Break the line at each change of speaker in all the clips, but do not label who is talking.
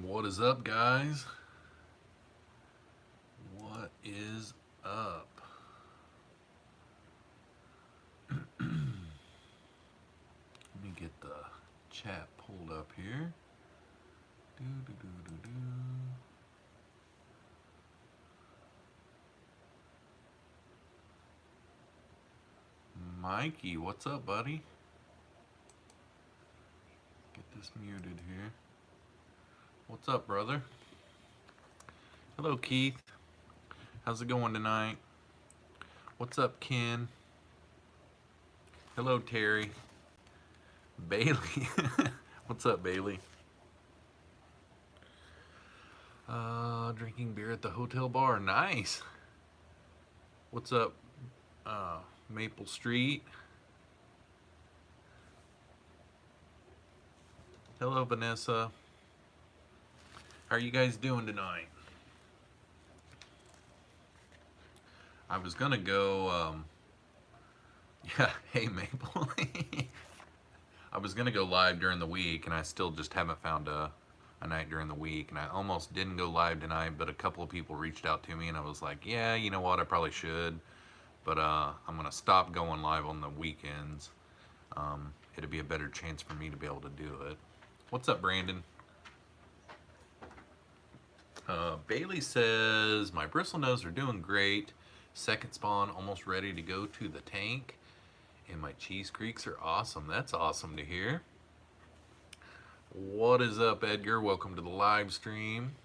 What is up, guys? What is up? Let me get the chat pulled up here. Do, do, do, do, do. Mikey, what's up, buddy? Get this muted here. What's up, brother? Hello, Keith. How's it going tonight? What's up, Ken? Hello, Terry. Bailey. What's up, Bailey? Drinking beer at the hotel bar. Nice. What's up, Maple Street? Hello, Vanessa. How are you guys doing tonight? I was gonna go, yeah, hey Maple. I was gonna go live during the week, and I still just haven't found a night during the week, and I almost didn't go live tonight, but a couple of people reached out to me, and I was like, yeah, you know what, I probably should, but I'm gonna stop going live on the weekends. It'd be a better chance for me to be able to do it. What's up, Brandon? Bailey says, my bristlenose are doing great. Second spawn almost ready to go to the tank. And my cheese creeks are awesome. That's awesome to hear. What is up, Edgar? Welcome to the live stream.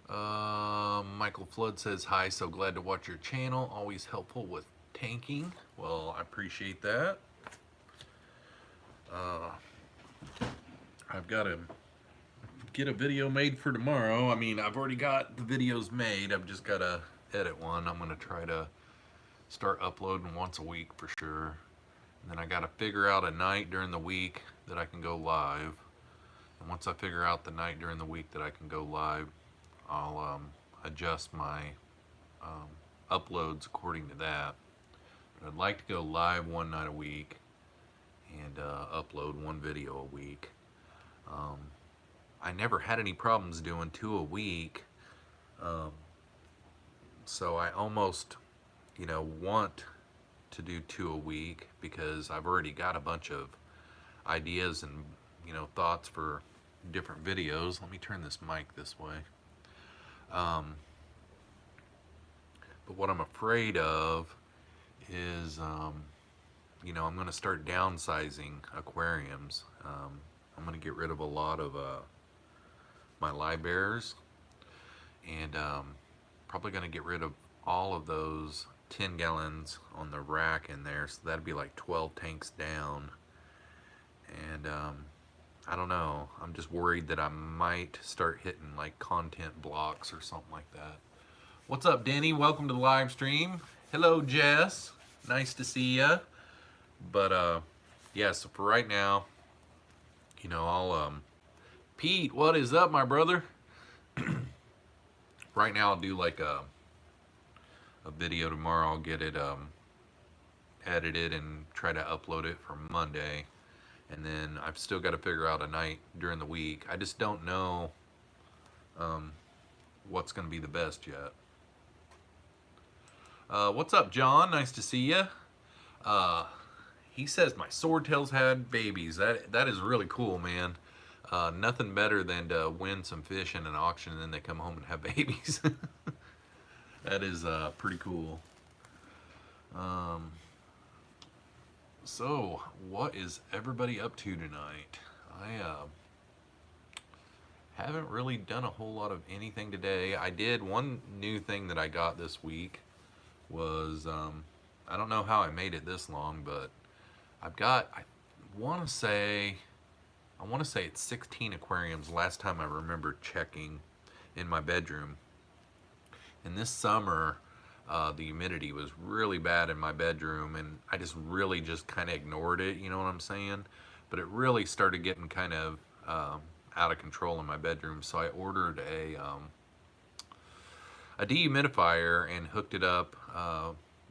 Michael Flood says, hi, so glad to watch your channel. Always helpful with tanking. Well, I appreciate that. I've got to get a video made for tomorrow. I mean, I've already got the videos made. I've just got to edit one. I'm going to try to start uploading once a week for sure. And then I got to figure out a night during the week that I can go live. And once I figure out the night during the week that I can go live, I'll adjust my uploads according to that. But I'd like to go live one night a week and upload one video a week. I never had any problems doing 2 a week, so I almost, want to do 2 a week because I've already got a bunch of ideas and, thoughts for different videos. Let me turn this mic this way. But what I'm afraid of is, I'm going to start downsizing aquariums. I'm going to get rid of a lot of my live bears, and probably going to get rid of all of those 10 gallons on the rack in there, so that'd be like 12 tanks down. And I don't know, I'm just worried that I might start hitting like content blocks or something like that. What's up, Denny? Welcome to the live stream. Hello, Jess. Nice to see ya. But yeah, so for right now, I'll Pete, what is up, my brother? Right now I'll do like a video tomorrow. I'll get it edited and try to upload it for Monday. And then I've still got to figure out a night during the week. I just don't know what's going to be the best yet. What's up, John? Nice to see you. He says my swordtails had babies. That is really cool, man. Nothing better than to win some fish in an auction and then they come home and have babies. That is pretty cool. So, what is everybody up to tonight? I haven't really done a whole lot of anything today. I did one new thing that I got this week was, I don't know how I made it this long, but I've got, I want to say it's 16 aquariums last time I remember checking in my bedroom. And this summer, the humidity was really bad in my bedroom, and I just really just kind of ignored it, you know what I'm saying? But it really started getting kind of out of control in my bedroom, so I ordered a dehumidifier and hooked it up.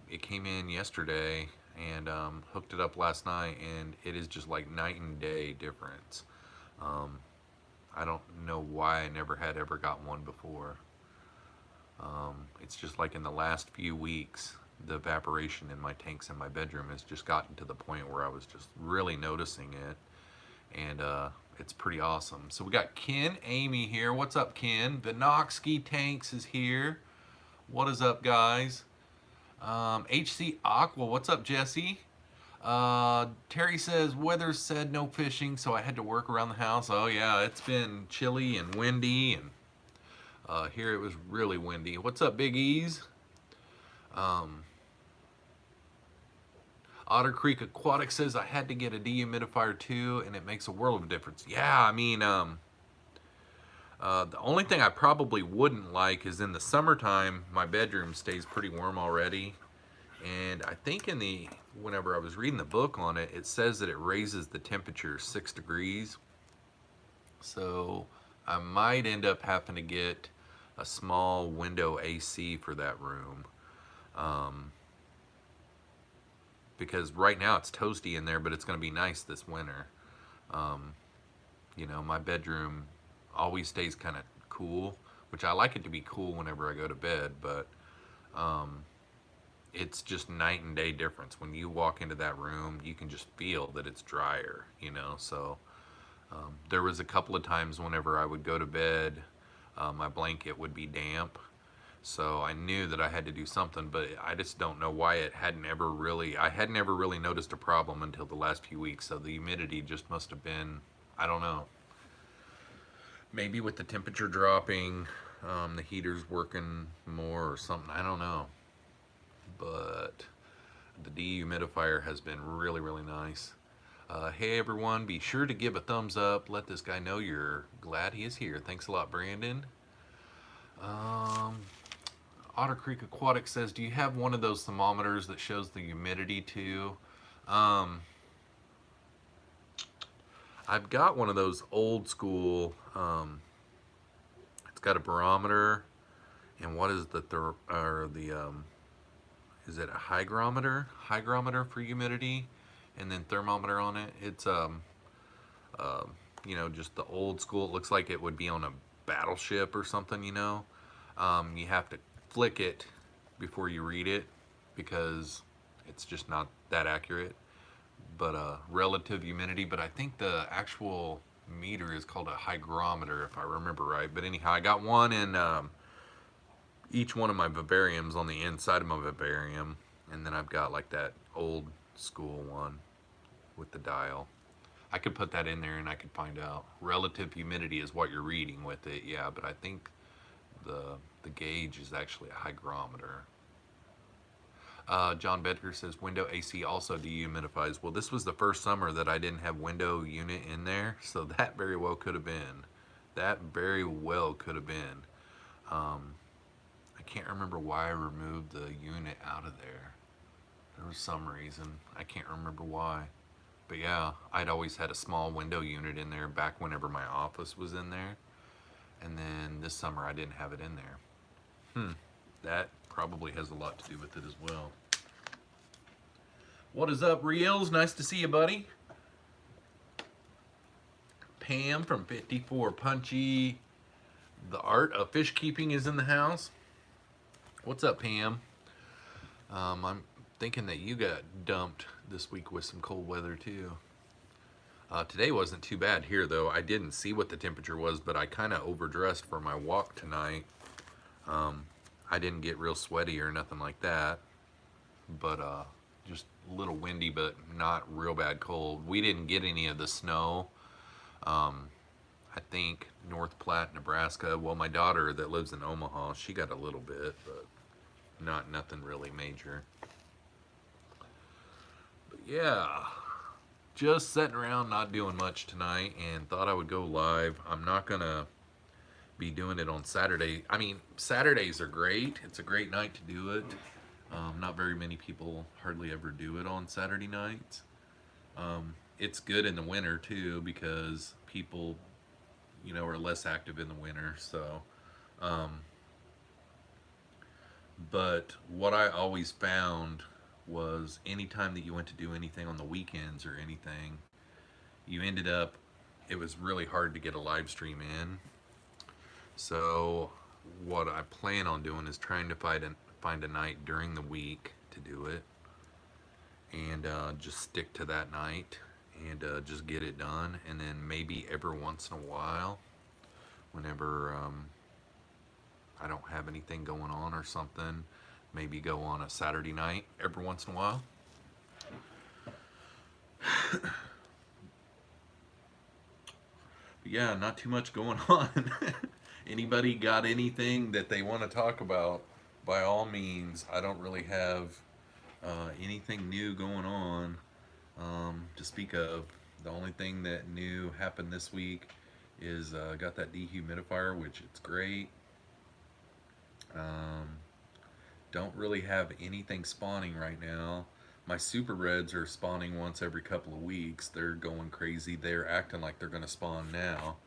It came in yesterday, and hooked it up last night, and it is just like night and day difference. I don't know why I never had ever got one before. It's just like in the last few weeks, the evaporation in my tanks in my bedroom has just gotten to the point where I was just really noticing it. And it's pretty awesome. So we got Ken Amy here. What's up, Ken? Vinoxky Tanks is here. What is up, guys? HC Aqua, what's up, Jesse? Terry says, weather said no fishing, so I had to work around the house. Oh yeah, it's been chilly and windy, and here it was really windy. What's up, Big E's? Otter Creek Aquatic says, I had to get a dehumidifier too, and it makes a world of difference. Yeah, I mean, the only thing I probably wouldn't like is in the summertime, my bedroom stays pretty warm already. And I think whenever I was reading the book on it, it says that it raises the temperature 6 degrees. So I might end up having to get a small window AC for that room. Because right now it's toasty in there, but it's going to be nice this winter. You know, my bedroom always stays kind of cool, which I like it to be cool whenever I go to bed, but it's just night and day difference. When you walk into that room, you can just feel that it's drier, you know. So there was a couple of times whenever I would go to bed, my blanket would be damp. So I knew that I had to do something, but I just don't know why I hadn't ever really noticed a problem until the last few weeks. So the humidity just must have been, I don't know, maybe with the temperature dropping, the heater's working more or something, I don't know. But the dehumidifier has been really, really nice. Hey everyone, be sure to give a thumbs up. Let this guy know you're glad he is here. Thanks a lot, Brandon. Otter Creek Aquatic says, do you have one of those thermometers that shows the humidity too? I've got one of those old school, it's got a barometer, and what is is it a hygrometer? Hygrometer for humidity, and then thermometer on it. It's, you know, just the old school. It looks like it would be on a battleship or something, you know. You have to flick it before you read it because it's just not that accurate. But relative humidity, but I think the actual meter is called a hygrometer if I remember right. But anyhow, I got one in each one of my vivariums, on the inside of my vivarium, and then I've got like that old school one with the dial. I could put that in there and I could find out. Relative humidity is what you're reading with it, yeah, but I think the gauge is actually a hygrometer. John Bedker says window AC also dehumidifies. Well, this was the first summer that I didn't have window unit in there, so that very well could have been. That very well could have been. I can't remember why I removed the unit out of there. There was some reason. I can't remember why. But yeah, I'd always had a small window unit in there back whenever my office was in there. And then this summer I didn't have it in there. That probably has a lot to do with it as well. What is up, Reels? Nice to see you, buddy. Pam from 54 Punchy. The art of fish keeping is in the house. What's up, Pam? I'm thinking that you got dumped this week with some cold weather too. Today wasn't too bad here though. I didn't see what the temperature was, but I kind of overdressed for my walk tonight. I didn't get real sweaty or nothing like that, but just a little windy, but not real bad cold. We didn't get any of the snow. I think North Platte, Nebraska. Well, my daughter that lives in Omaha, she got a little bit, but nothing really major. But yeah, just sitting around not doing much tonight and thought I would go live. I'm not gonna be doing it on Saturday. I mean, Saturdays are great. It's a great night to do it. Not very many people hardly ever do it on Saturday nights. It's good in the winter too because people, you know, are less active in the winter. So, but what I always found was anytime that you went to do anything on the weekends or anything, you ended up it was really hard to get a live stream in. So what I plan on doing is trying to find a night during the week to do it, and just stick to that night and just get it done. And then maybe every once in a while, whenever I don't have anything going on or something, maybe go on a Saturday night every once in a while. But yeah, not too much going on. Anybody got anything that they want to talk about? By all means. I don't really have anything new going on to speak of. The only thing that new happened this week is I got that dehumidifier, which it's great. Don't really have anything spawning right now. My super reds are spawning once every couple of weeks. They're going crazy. They're acting like they're going to spawn now.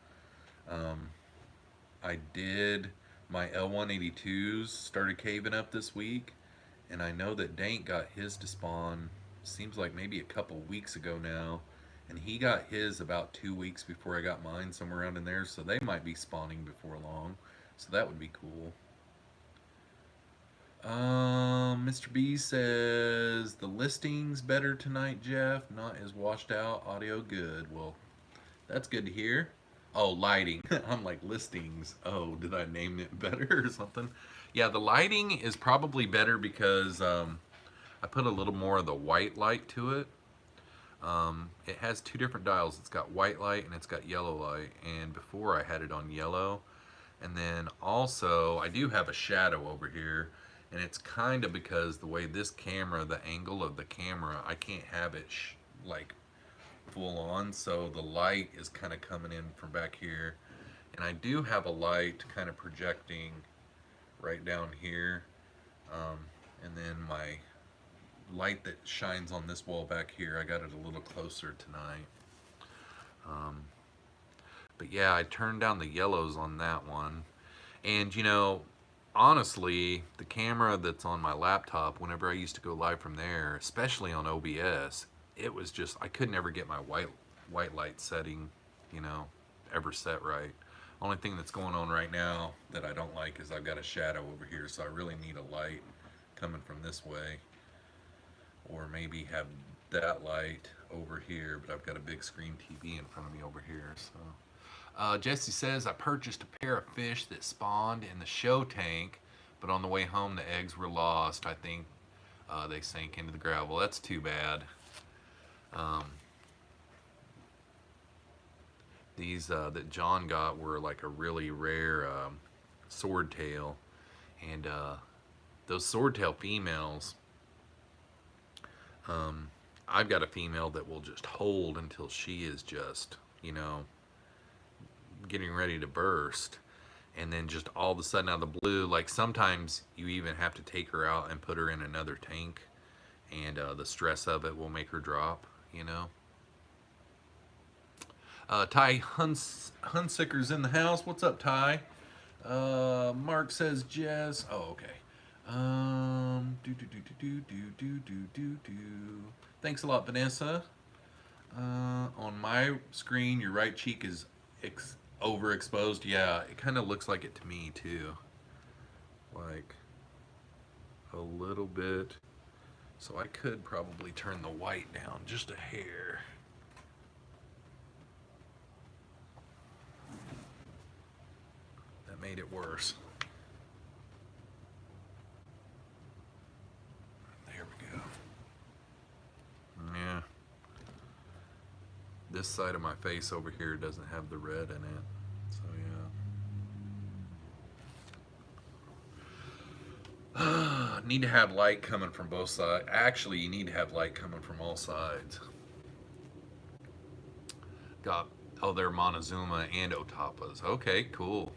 I did, my L182s started caving up this week, and I know that Dank got his to spawn, seems like maybe a couple weeks ago now, and he got his about 2 weeks before I got mine, somewhere around in there, so they might be spawning before long, so that would be cool. Mr. B says, the listing's better tonight, Jeff, not as washed out, audio good. Well, that's good to hear. Oh, lighting. I'm like, listings. Oh, did I name it better or something? Yeah, the lighting is probably better because I put a little more of the white light to it. It has two different dials. It's got white light and it's got yellow light. And before I had it on yellow. And then also, I do have a shadow over here. And it's kind of because the way this camera, the angle of the camera, I can't have it like full on, so the light is kind of coming in from back here, and I do have a light kind of projecting right down here, and then my light that shines on this wall back here, I got it a little closer tonight. But yeah, I turned down the yellows on that one, and you know, honestly, the camera that's on my laptop, whenever I used to go live from there, especially on OBS, it was just, I could never get my white light setting, you know, ever set right. Only thing that's going on right now that I don't like is I've got a shadow over here, so I really need a light coming from this way, or maybe have that light over here, but I've got a big screen TV in front of me over here. So Jesse says, I purchased a pair of fish that spawned in the show tank, but on the way home the eggs were lost. I think they sank into the gravel. That's too bad. These that John got were like a really rare swordtail, and those swordtail females, I've got a female that will just hold until she is just, you know, getting ready to burst, and then just all of a sudden out of the blue, like sometimes you even have to take her out and put her in another tank, and the stress of it will make her drop, you know. Ty Hunsicker's in the house. What's up, Ty? Mark says Jess. Oh, okay. Thanks a lot, Vanessa. On my screen, your right cheek is overexposed. Yeah, it kind of looks like it to me too. Like a little bit. So I could probably turn the white down just a hair. That made it worse. There we go. Yeah. This side of my face over here doesn't have the red in it. So yeah. Need to have light coming from both sides. Actually, you need to have light coming from all sides. Got, oh, they're Montezuma and Otapas. Okay, cool.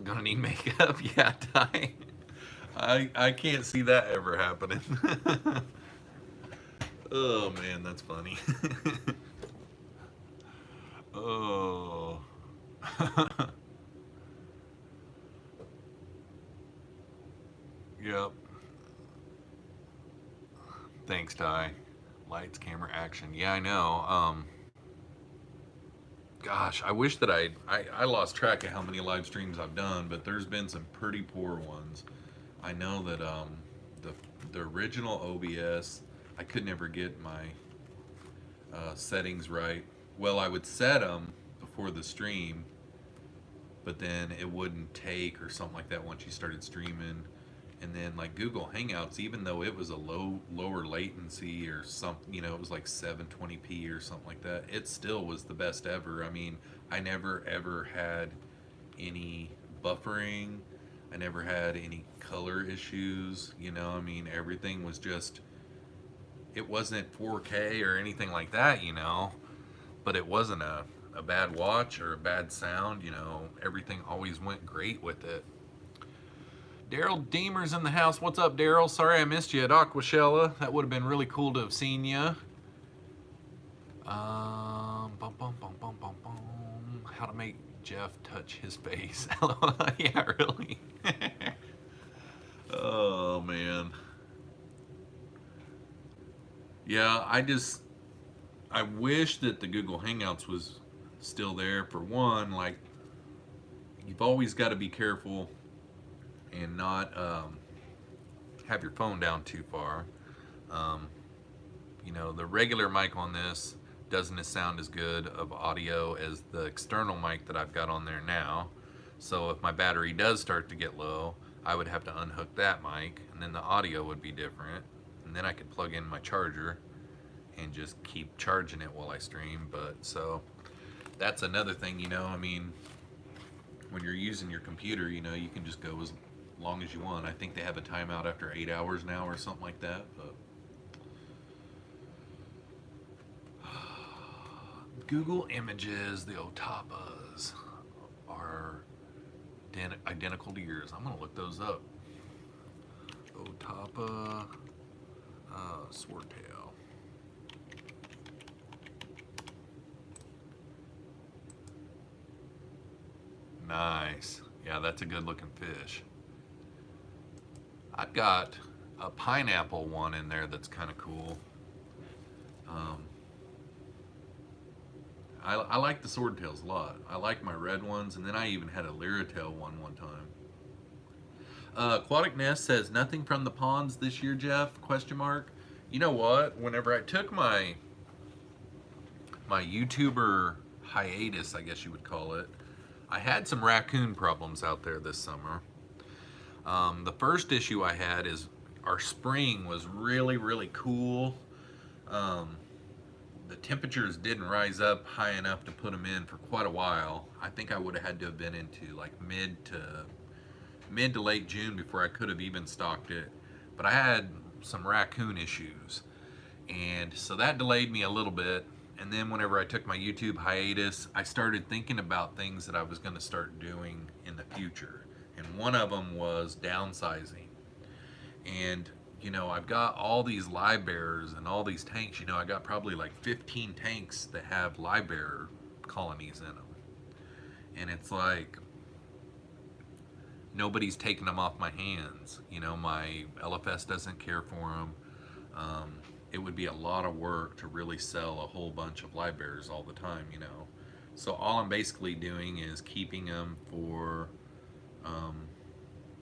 Gonna need makeup. Yeah, Ty. I can't see that ever happening. Oh man, that's funny. Oh. Yep. Thanks, Ty. Lights, camera, action. Yeah, I know. Gosh, I wish that I lost track of how many live streams I've done, but there's been some pretty poor ones. I know that the the original OBS, I could never get my settings right. Well, I would set them before the stream, but then it wouldn't take or something like that once you started streaming. And then like Google Hangouts, even though it was a lower latency or something, you know, it was like 720p or something like that, it still was the best ever. I mean, I never ever had any buffering. I never had any color issues, you know. I mean, everything was just, it wasn't 4K or anything like that, you know, but it wasn't a bad watch or a bad sound, you know. Everything always went great with it. Daryl Deemer's in the house. What's up, Daryl? Sorry I missed you at Aquashella. That would have been really cool to have seen you. Bum, bum, bum, bum, bum, bum. How to make Jeff touch his face. Yeah, really. Oh, man. Yeah, I wish that the Google Hangouts was still there. For one, like, you've always got to be careful and not have your phone down too far. You know, the regular mic on this doesn't sound as good of audio as the external mic that I've got on there now. So if my battery does start to get low, I would have to unhook that mic, and then the audio would be different. And then I could plug in my charger and just keep charging it while I stream. But so that's another thing, you know. I mean, when you're using your computer, you know, you can just go as long as you want. I think they have a timeout after 8 hours now or something like that. But Google Images, the Otapas are identical to yours. I'm gonna look those up. Otapa swordtail. Nice. Yeah, that's a good looking fish. I've got a pineapple one in there that's kind of cool. I like the swordtails a lot. I like my red ones, and then I even had a lyratail one time. Aquatic Nest says, nothing from the ponds this year, Jeff? Question mark. You know what? Whenever I took my YouTuber hiatus, I guess you would call it, I had some raccoon problems out there this summer. The first issue I had is our spring was really, really cool. The temperatures didn't rise up high enough to put them in for quite a while. I think I would have had to have been into like mid to late June before I could have even stocked it. But I had some raccoon issues, and so that delayed me a little bit. And then whenever I took my YouTube hiatus, I started thinking about things that I was going to start doing in the future. And one of them was downsizing. And you know, I've got all these live bearers and all these tanks. You know, I got probably like 15 tanks that have live bearer colonies in them. And it's like, nobody's taking them off my hands. You know, my LFS doesn't care for them. It would be a lot of work to really sell a whole bunch of live bearers all the time, you know. So all I'm basically doing is keeping them for,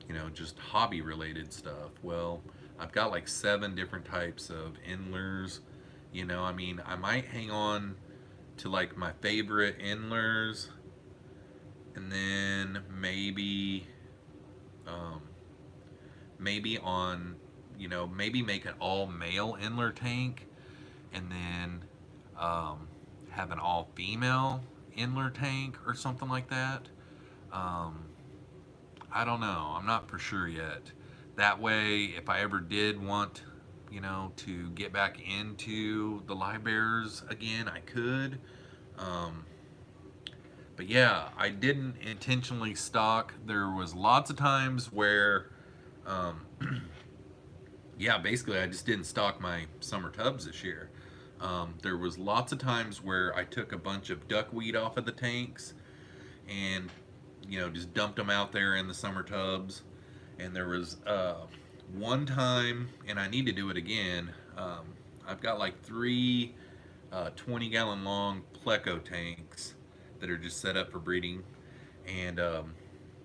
you know, just hobby related stuff. Well, I've got like 7 different types of endlers. You know, I mean, I might hang on to like my favorite endlers, and then maybe on, you know, maybe make an all male endler tank, and then have an all female endler tank or something like that. I don't know. I'm not for sure yet. That way, if I ever did want, you know, to get back into the live bearers again, I could. But yeah, I didn't intentionally stock. There was lots of times where, yeah, basically I just didn't stock my summer tubs this year. There was lots of times where I took a bunch of duckweed off of the tanks and, you know, just dumped them out there in the summer tubs. And there was one time, and I need to do it again, I've got like 3 20-gallon long Pleco tanks that are just set up for breeding, and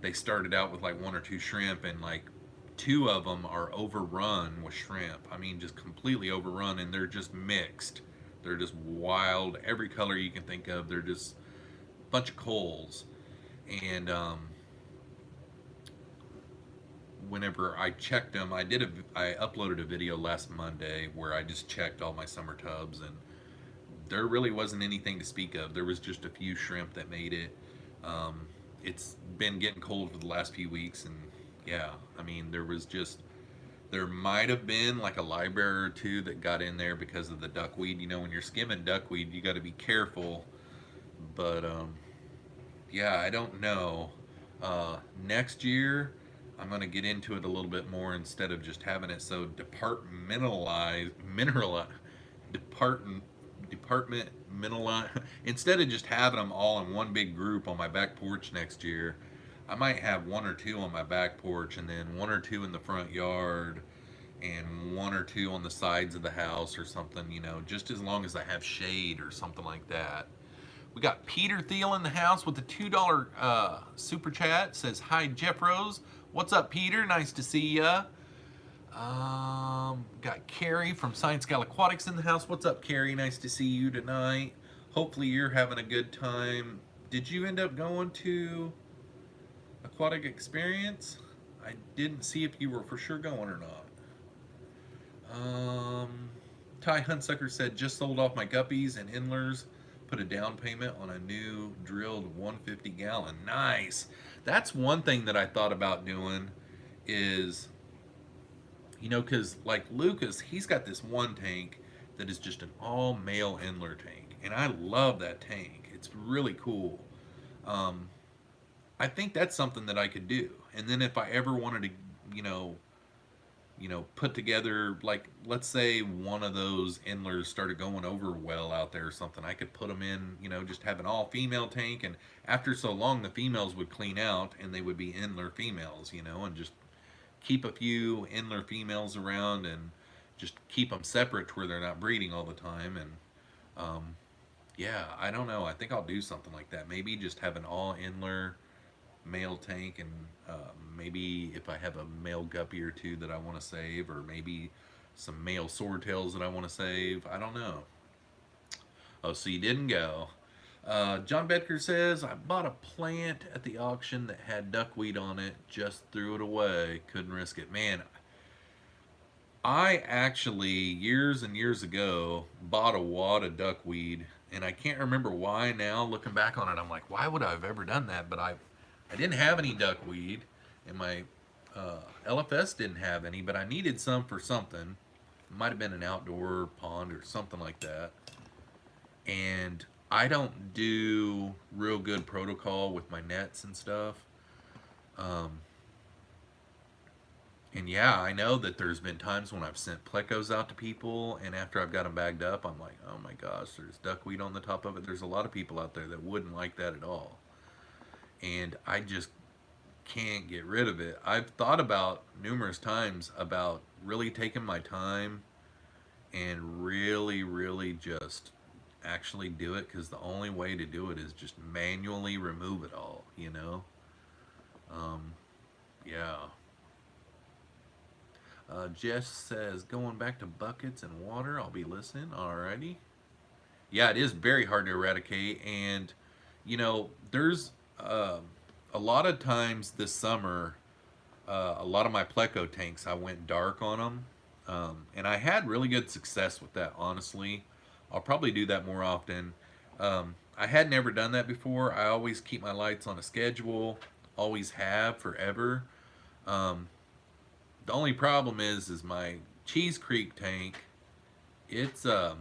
they started out with like one or two shrimp, and like two of them are overrun with shrimp. I mean, just completely overrun, and they're just mixed. They're just wild, every color you can think of. They're just a bunch of coals. And whenever I checked them, I uploaded a video last Monday where I just checked all my summer tubs, and there really wasn't anything to speak of. There was just a few shrimp that made it. It's been getting cold for the last few weeks, and yeah, I mean, there might have been like a library or two that got in there because of the duckweed. You know, when you're skimming duckweed, you got to be careful. But yeah, I don't know. Next year, I'm going to get into it a little bit more instead of just having it so departmentalized. Instead of just having them all in one big group on my back porch next year, I might have one or two on my back porch, and then one or two in the front yard, and one or two on the sides of the house or something, you know, just as long as I have shade or something like that. We got Peter Thiel in the house with the $2 super chat. Says, hi, Jeffroz. What's up, Peter? Nice to see ya. Got Carrie from Science Gal Aquatics in the house. What's up, Carrie? Nice to see you tonight. Hopefully you're having a good time. Did you end up going to Aquatic Experience? I didn't see if you were for sure going or not. Ty Huntsucker said, just sold off my guppies and endlers. Put a down payment on a new drilled 150 gallon. Nice. That's one thing that I thought about doing is, you know, because like Lucas, he's got this one tank that is just an all male endler tank, and I love that tank. It's really cool. I think that's something that I could do. And then if I ever wanted to, put together, like, let's say one of those endlers started going over well out there or something, I could put them in, just have an all female tank, and after so long the females would clean out and they would be endler females, and just keep a few endler females around and just keep them separate to where they're not breeding all the time. And yeah, I don't know, I think I'll do something like that. Maybe just have an all endler male tank, and maybe if I have a male guppy or two that I want to save, or maybe some male swordtails that I want to save. I don't know. Oh, so you didn't go. John Bedker says, I bought a plant at the auction that had duckweed on it, just threw it away, couldn't risk it. Man, I actually, years and years ago, bought a wad of duckweed, and I can't remember why now. Looking back on it, I'm like, why would I have ever done that? But I didn't have any duckweed, and my LFS didn't have any, but I needed some for something. It might have been an outdoor pond or something like that. And I don't do real good protocol with my nets and stuff. And yeah, I know that there's been times when I've sent plecos out to people, and after I've got them bagged up, I'm like, oh my gosh, there's duckweed on the top of it. There's a lot of people out there that wouldn't like that at all. And I just can't get rid of it. I've thought about numerous times about really taking my time and really just actually do it, because the only way to do it is just manually remove it all, yeah. Jess says, going back to buckets and water, I'll be listening. Alrighty. Yeah, it is very hard to eradicate, and there's a lot of times this summer, a lot of my pleco tanks, I went dark on them, and I had really good success with that, honestly. I'll probably do that more often. I had never done that before. I always keep my lights on a schedule, always have forever. The only problem is my Cheese Creek tank, it's a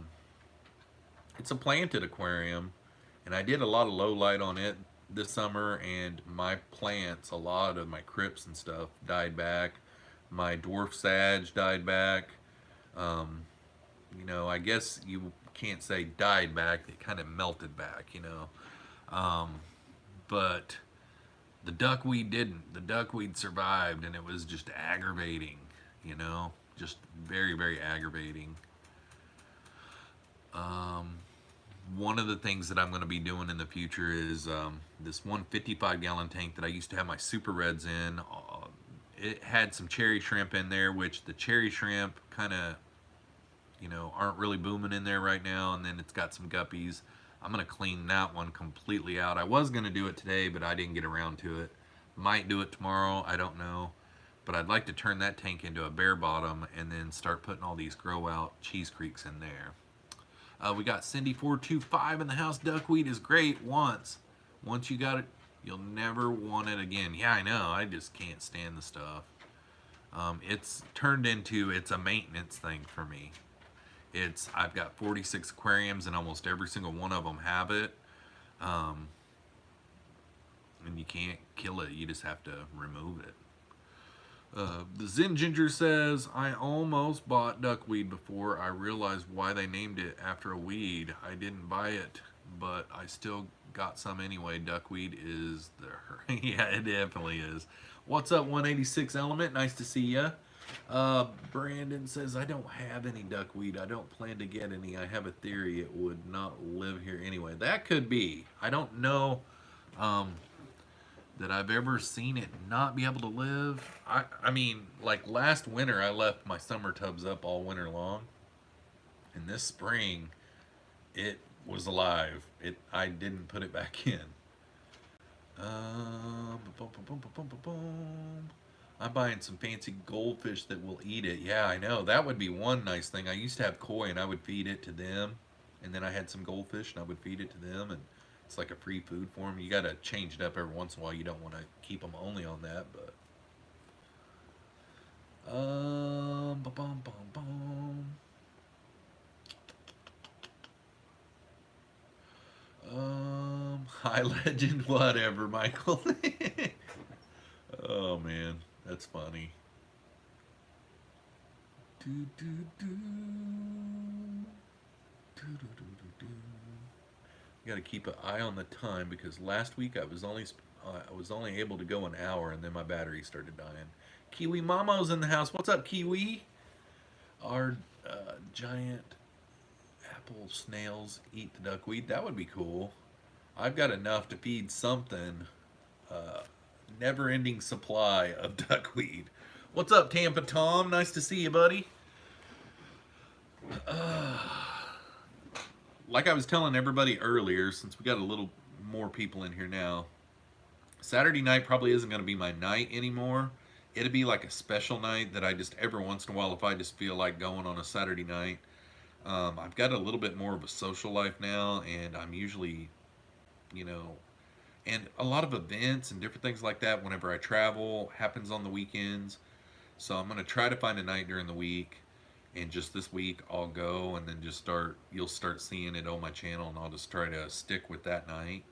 planted aquarium, and I did a lot of low light on it this summer, and my plants, a lot of my crypts and stuff, died back. My dwarf sage died back. I guess you can't say died back, it kind of melted back, but the duckweed didn't. The duckweed survived, and it was just aggravating, just very aggravating. one of the things that I'm going to be doing in the future is this 155-gallon tank that I used to have my super reds in. It had some cherry shrimp in there, which the cherry shrimp kind of, aren't really booming in there right now. And then it's got some guppies. I'm going to clean that one completely out. I was going to do it today, but I didn't get around to it. Might do it tomorrow. I don't know. But I'd like to turn that tank into a bare bottom and then start putting all these grow out cheese creeks in there. We got Cindy425 in the house. Duckweed is great once. Once you got it, you'll never want it again. Yeah, I know. I just can't stand the stuff. It's turned into, it's a maintenance thing for me. I've got 46 aquariums and almost every single one of them have it. And you can't kill it. You just have to remove it. The Zen Ginger says, I almost bought duckweed before I realized why they named it after a weed. I didn't buy it, but I still got some anyway. Duckweed is the... yeah, it definitely is. What's up, 186 Element? Nice to see ya. Brandon says, I don't have any duckweed. I don't plan to get any. I have a theory it would not live here anyway. That could be. I don't know that I've ever seen it not be able to live. I mean, like last winter, I left my summer tubs up all winter long. And this spring, it was alive. I didn't put it back in. I'm buying some fancy goldfish that will eat it. Yeah, I know. That would be one nice thing. I used to have koi and I would feed it to them. And then I had some goldfish and I would feed it to them. And it's like a free food for them. You got to change it up every once in a while. You don't want to keep them only on that, but... High Legend, whatever, Michael. Oh, man. That's funny. Do, do, do. Do, do, do, do, do. You got to keep an eye on the time because last week I was only able to go an hour and then my battery started dying. Kiwi Mamo's in the house. What's up, Kiwi? Our giant apple snails eat the duckweed. That would be cool. I've got enough to feed something. Never-ending supply of duckweed. What's up, Tampa Tom? Nice to see you, buddy. Like I was telling everybody earlier, since we got a little more people in here now, Saturday night probably isn't going to be my night anymore. It'll be like a special night that I just every once in a while, if I just feel like going on a Saturday night. I've got a little bit more of a social life now, and I'm usually, and a lot of events and different things like that whenever I travel happens on the weekends. So I'm going to try to find a night during the week. And just this week I'll go and then you'll start seeing it on my channel and I'll just try to stick with that night.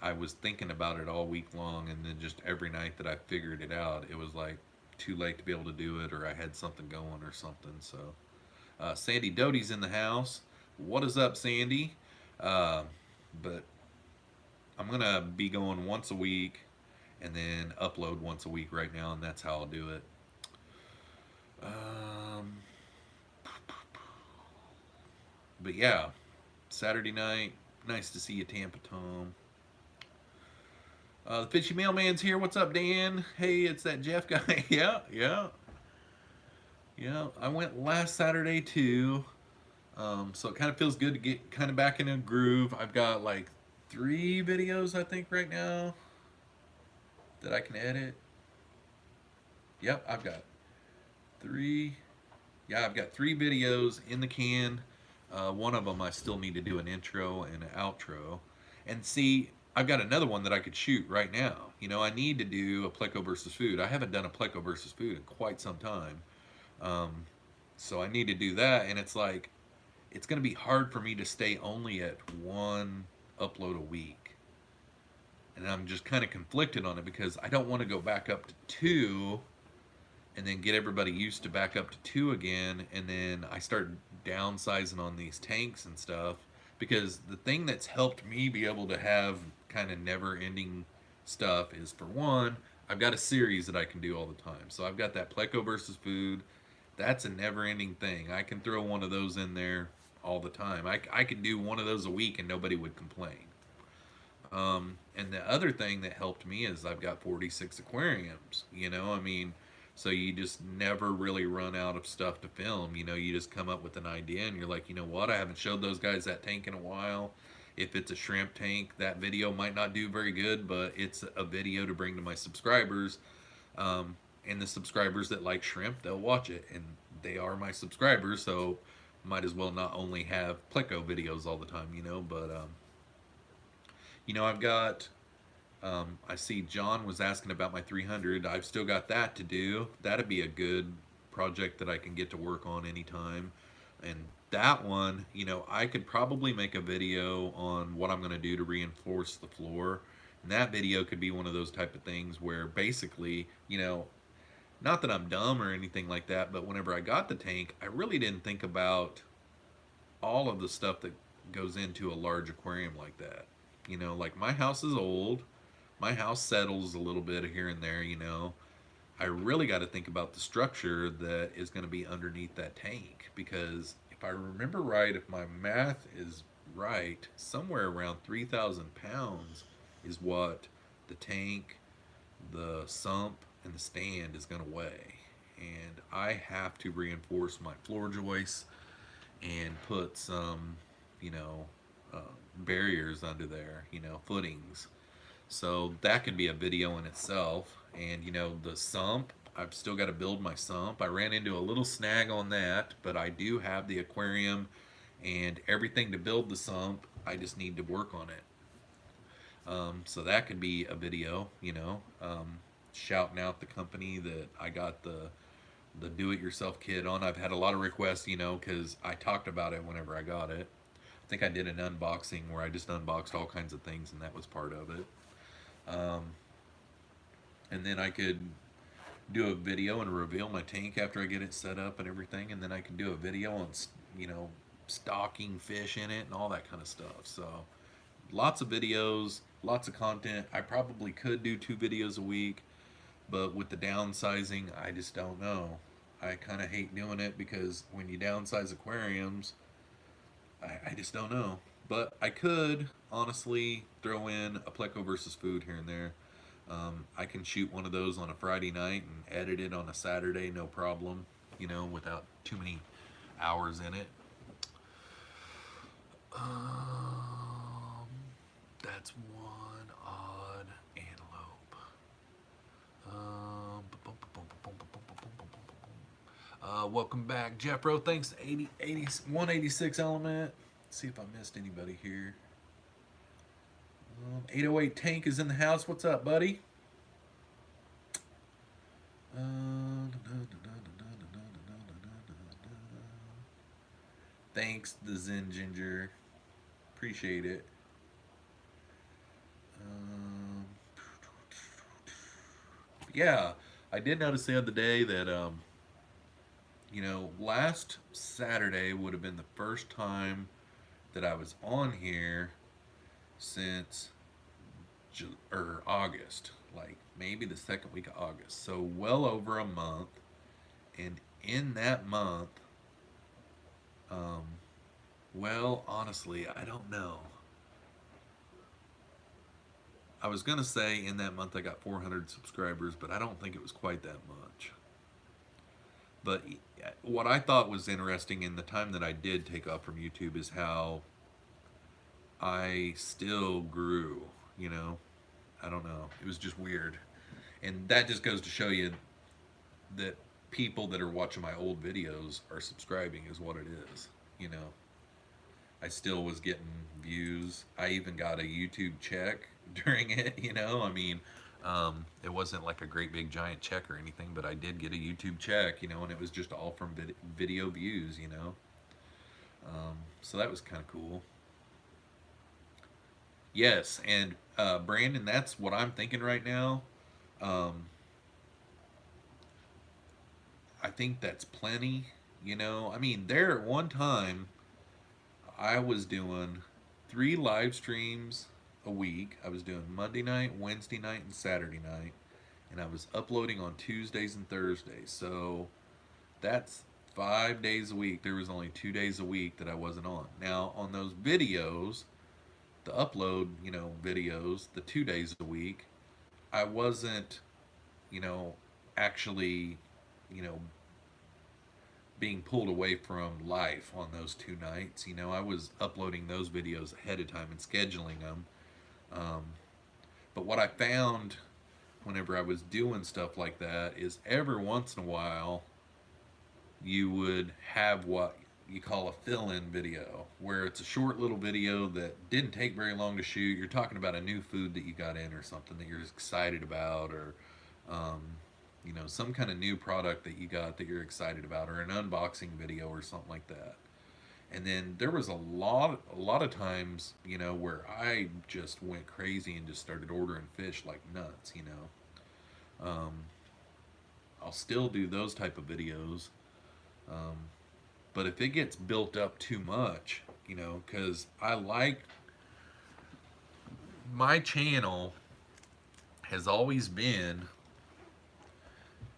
I was thinking about it all week long and then just every night that I figured it out, it was like too late to be able to do it or I had something going or something. So Sandy Doty's in the house. What is up, Sandy? But I'm going to be going once a week and then upload once a week right now, and that's how I'll do it. But yeah, Saturday night, nice to see you, Tampa Tom. The Fishy Mailman's here. What's up, Dan? Hey, it's that Jeff guy. Yeah. I went last Saturday too, so it kind of feels good to get kind of back in a groove. I've got like 3 videos, I think, right now that I can edit. Yep, I've got 3. Yeah, I've got 3 videos in the can. One of them I still need to do an intro and an outro. And see, I've got another one that I could shoot right now. I need to do a Pleco versus food. I haven't done a Pleco versus food in quite some time. So I need to do that, and it's like, it's going to be hard for me to stay only at 1 upload a week. And I'm just kind of conflicted on it because I don't want to go back up to 2 and then get everybody used to back up to 2 again, and then I start downsizing on these tanks and stuff. Because the thing that's helped me be able to have kind of never-ending stuff is, for one, I've got a series that I can do all the time. So I've got that Pleco versus food. That's a never-ending thing. I can throw one of those in there all the time. I could do one of those a week and nobody would complain. And the other thing that helped me is I've got 46 aquariums. I mean, so you just never really run out of stuff to film. You just come up with an idea and you're like, you know what? I haven't showed those guys that tank in a while. If it's a shrimp tank, that video might not do very good, but it's a video to bring to my subscribers. And the subscribers that like shrimp, they'll watch it. And they are my subscribers, so might as well not only have Pleco videos all the time, but I've got, I see John was asking about my 300. I've still got that to do. That'd be a good project that I can get to work on anytime. And that one, I could probably make a video on what I'm going to do to reinforce the floor. And that video could be one of those type of things where basically, not that I'm dumb or anything like that, but whenever I got the tank, I really didn't think about all of the stuff that goes into a large aquarium like that. Like my house is old. My house settles a little bit here and there, I really got to think about the structure that is going to be underneath that tank, because if I remember right, if my math is right, somewhere around 3,000 pounds is what the tank, the sump, and the stand is going to weigh. And I have to reinforce my floor joists and put some, barriers under there, footings. So that could be a video in itself. And the sump, I've still got to build my sump. I ran into a little snag on that, but I do have the aquarium and everything to build the sump. I just need to work on it. So that could be a video, shouting out the company that I got the do-it-yourself kit on. I've had a lot of requests, because I talked about it whenever I got it. I think I did an unboxing where I just unboxed all kinds of things, and that was part of it. And then I could do a video and reveal my tank after I get it set up and everything, and then I could do a video on, stocking fish in it and all that kind of stuff. So lots of videos, lots of content. I probably could do 2 videos a week, but with the downsizing, I just don't know. I kind of hate doing it because when you downsize aquariums, I just don't know. But I could honestly throw in a Pleco versus food here and there. I can shoot one of those on a Friday night and edit it on a Saturday, no problem, without too many hours in it. That's one odd antelope. Welcome back, Jeffro. Thanks, 186 element. Let's see if I missed anybody here. 808 Tank is in the house. What's up, buddy? Thanks, the Zen Ginger. Appreciate it. Yeah, I did notice the other day that, last Saturday would have been the first time that I was on here since August, like maybe the second week of August. So well over a month. And in that month, well, honestly, I don't know. I was going to say in that month I got 400 subscribers, but I don't think it was quite that much. But what I thought was interesting in the time that I did take off from YouTube is how I still grew, I don't know. It was just weird. And that just goes to show you that people that are watching my old videos are subscribing is what it is, I still was getting views. I even got a YouTube check during it, I mean, it wasn't like a great big giant check or anything, but I did get a YouTube check, and it was just all from video views, so that was kind of cool. Yes, and Brandon, that's what I'm thinking right now. I think that's plenty, I mean, there at one time I was doing 3 live streams a week. I was doing Monday night, Wednesday night, and Saturday night, and I was uploading on Tuesdays and Thursdays. So that's 5 days a week, there was only 2 days a week that I wasn't on. Now, on those videos, the upload, videos, the 2 days a week, I wasn't, you know, actually, you know, being pulled away from life on those 2 nights. I was uploading those videos ahead of time and scheduling them. Um, but what I found whenever I was doing stuff like that is every once in a while you would have what you call a fill-in video, where it's a short little video that didn't take very long to shoot. You're talking about a new food that you got in, or something that you're excited about, or um, some kind of new product that you got that you're excited about, or an unboxing video or something like that. And then there was a lot of times, where I just went crazy and just started ordering fish like nuts. Um, I'll still do those type of videos. Um, but if it gets built up too much, because I like, my channel has always been,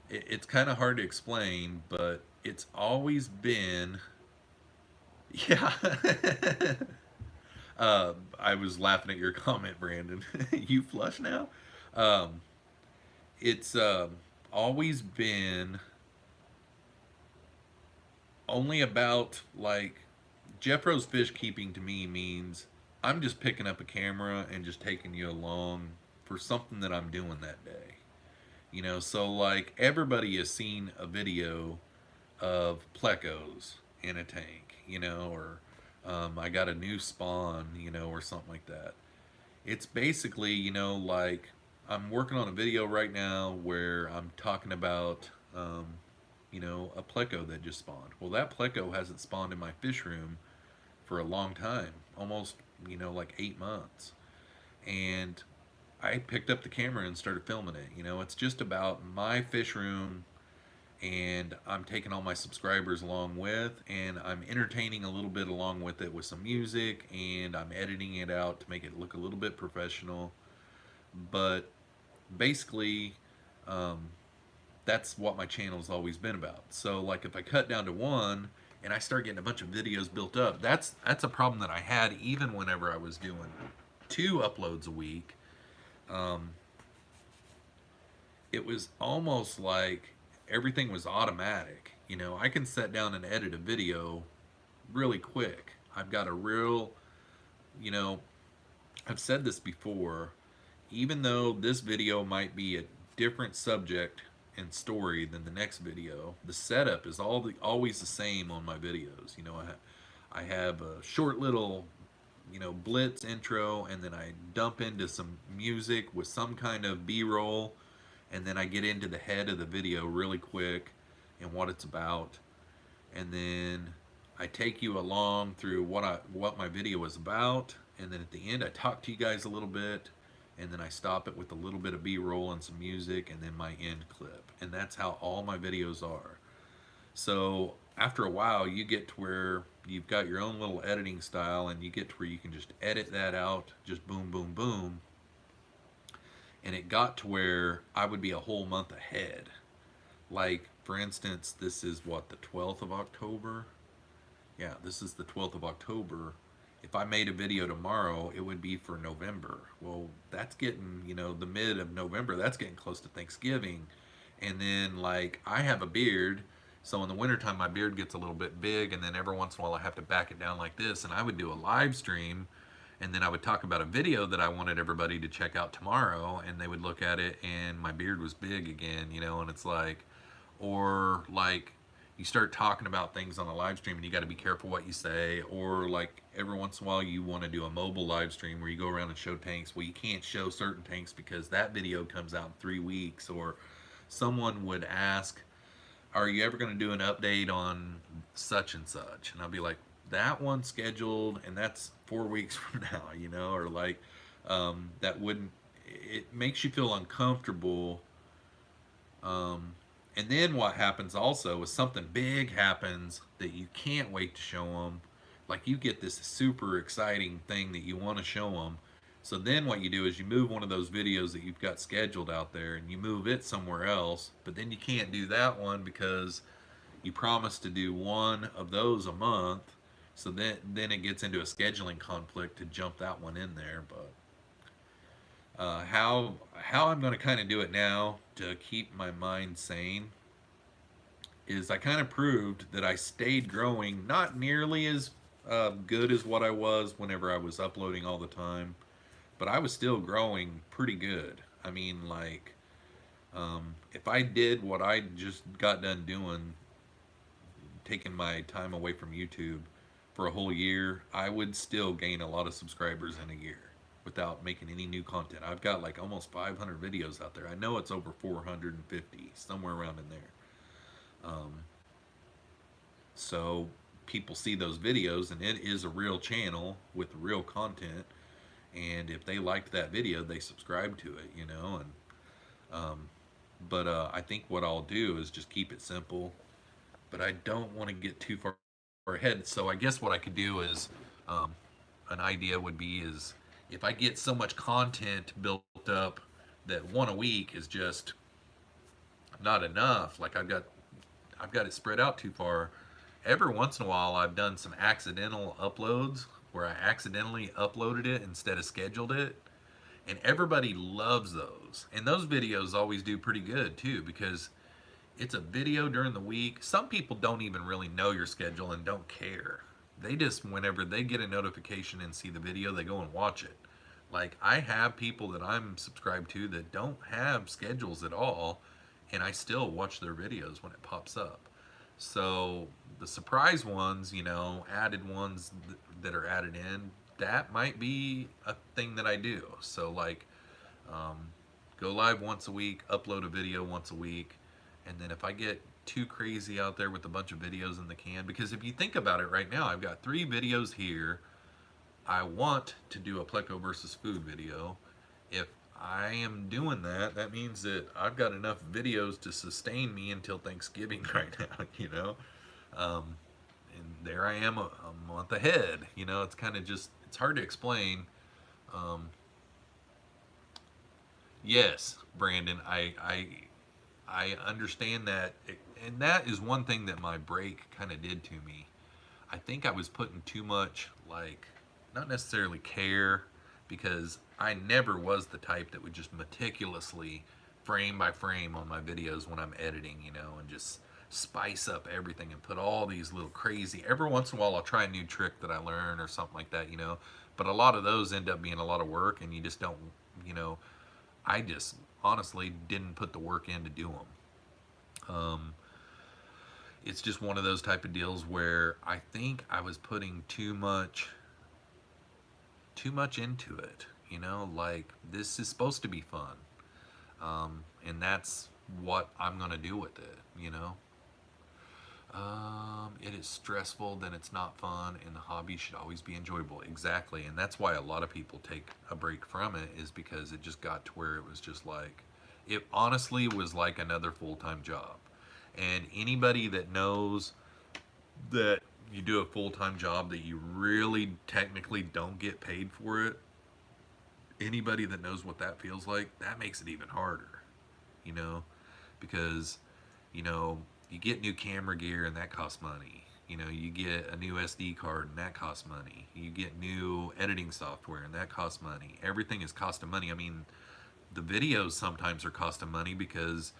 it's kind of hard to explain, but it's always been, yeah. I was laughing at your comment, Brandon. You flush now? Um, it's always been only about, like, Jeffroz FishKeeping to me means I'm just picking up a camera and just taking you along for something that I'm doing that day. So like everybody has seen a video of plecos in a tank, or I got a new spawn, or something like that. It's basically, like I'm working on a video right now where I'm talking about, a pleco that just spawned. Well, that pleco hasn't spawned in my fish room for a long time, almost, like 8 months. And I picked up the camera and started filming it. It's just about my fish room, and I'm taking all my subscribers along with, and I'm entertaining a little bit along with it with some music, and I'm editing it out to make it look a little bit professional. But basically, that's what my channel's always been about. So like if I cut down to one and I start getting a bunch of videos built up, that's a problem that I had even whenever I was doing 2 uploads a week. It was almost like everything was automatic. I can sit down and edit a video really quick. I've got a real, I've said this before, even though this video might be a different subject and story than the next video, the setup is always the same on my videos. I have a short little, blitz intro, and then I dump into some music with some kind of B-roll, and then I get into the head of the video really quick and what it's about, and then I take you along through what my video is about, and then at the end I talk to you guys a little bit, and then I stop it with a little bit of B-roll and some music, and then my end clip. And that's how all my videos are. So after a while, you get to where you've got your own little editing style, and you get to where you can just edit that out, just boom, boom, boom. And it got to where I would be a whole month ahead. Like, for instance, this is what, the 12th of October? Yeah, this is the 12th of October. If I made a video tomorrow, it would be for November. Well, that's getting, the mid of November, that's getting close to Thanksgiving. And then, like, I have a beard, so in the wintertime, my beard gets a little bit big, and then every once in a while, I have to back it down like this, and I would do a live stream, and then I would talk about a video that I wanted everybody to check out tomorrow, and they would look at it, and my beard was big again, and it's like, or like, you start talking about things on a live stream and you got to be careful what you say, or like every once in a while you want to do a mobile live stream where you go around and show tanks. Well, you can't show certain tanks because that video comes out in 3 weeks, or someone would ask, are you ever going to do an update on such and such? And I'll be like, that one's scheduled and that's 4 weeks from now, or like, that wouldn't, it makes you feel uncomfortable. And then what happens also is something big happens that you can't wait to show them. Like, you get this super exciting thing that you want to show them. So then what you do is you move one of those videos that you've got scheduled out there and you move it somewhere else. But then you can't do that one because, you promise to do one of those a month, so then it gets into a scheduling conflict to jump that one in there. But how I'm going to kind of do it now to keep my mind sane is I kind of proved that I stayed growing, not nearly as good as what I was whenever I was uploading all the time, but I was still growing pretty good. I mean, like, if I did what I just got done doing, taking my time away from YouTube for a whole year, I would still gain a lot of subscribers in a year without making any new content. I've got like almost 500 videos out there. I know it's over 450, somewhere around in there. So people see those videos, and it is a real channel with real content. And if they liked that video, they subscribe to it, you know. And but I think what I'll do is just keep it simple. But I don't want to get too far ahead. So I guess what I could do is, an idea would be is if I get so much content built up that one a week is just not enough. Like I've got it spread out too far. Every once in a while, I've done some accidental uploads where I accidentally uploaded it instead of scheduled it, and everybody loves those. And those videos always do pretty good too, because it's a video during the week. Some people don't even really know your schedule and don't care. They just, whenever they get a notification and see the video, they go and watch it. Like, I have people that I'm subscribed to that don't have schedules at all, and I still watch their videos when it pops up. So the surprise ones, you know, added ones that are added in, that might be a thing that I do. So like, um, go live once a week, upload a video once a week, and then if I get too crazy out there with a bunch of videos in the can, because if you think about it right now, I've got 3 videos here. I want to do a Pleco versus food video. If I am doing that, that means that I've got enough videos to sustain me until Thanksgiving right now, you know? And there I am a month ahead, you know? It's kind of just, it's hard to explain. Um, yes, Brandon, I understand that, and that is one thing that my break kind of did to me. I think I was putting too much, like, not necessarily care, because I never was the type that would just meticulously, frame by frame on my videos when I'm editing, you know, and just spice up everything and put all these little crazy. Every once in a while, I'll try a new trick that I learn or something like that, you know, but a lot of those end up being a lot of work, and you just don't, you know, I just honestly didn't put the work in to do them. It's just one of those type of deals where I think I was putting too much into it, you know, like, this is supposed to be fun, and that's what I'm gonna do with it, you know. It is stressful, then it's not fun, and the hobby should always be enjoyable. Exactly, and that's why a lot of people take a break from it, is because it just got to where it was just like, it honestly was like another full-time job. And anybody that knows that you do a full-time job that you really technically don't get paid for it, anybody that knows what that feels like, that makes it even harder, you know, because, you know, you get new camera gear and that costs money. You know, you get a new SD card and that costs money. You get new editing software and that costs money. Everything is costing money. I mean, the videos sometimes are costing money, because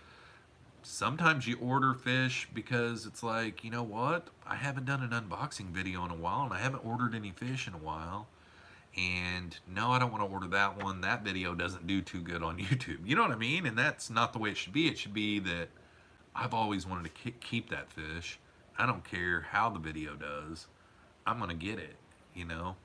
sometimes you order fish because it's like, you know what, I haven't done an unboxing video in a while, and I haven't ordered any fish in a while, and no, I don't want to order that one. That video doesn't do too good on YouTube. You know what I mean? And that's not the way it should be. It should be that I've always wanted to keep that fish. I don't care how the video does. I'm going to get it, you know?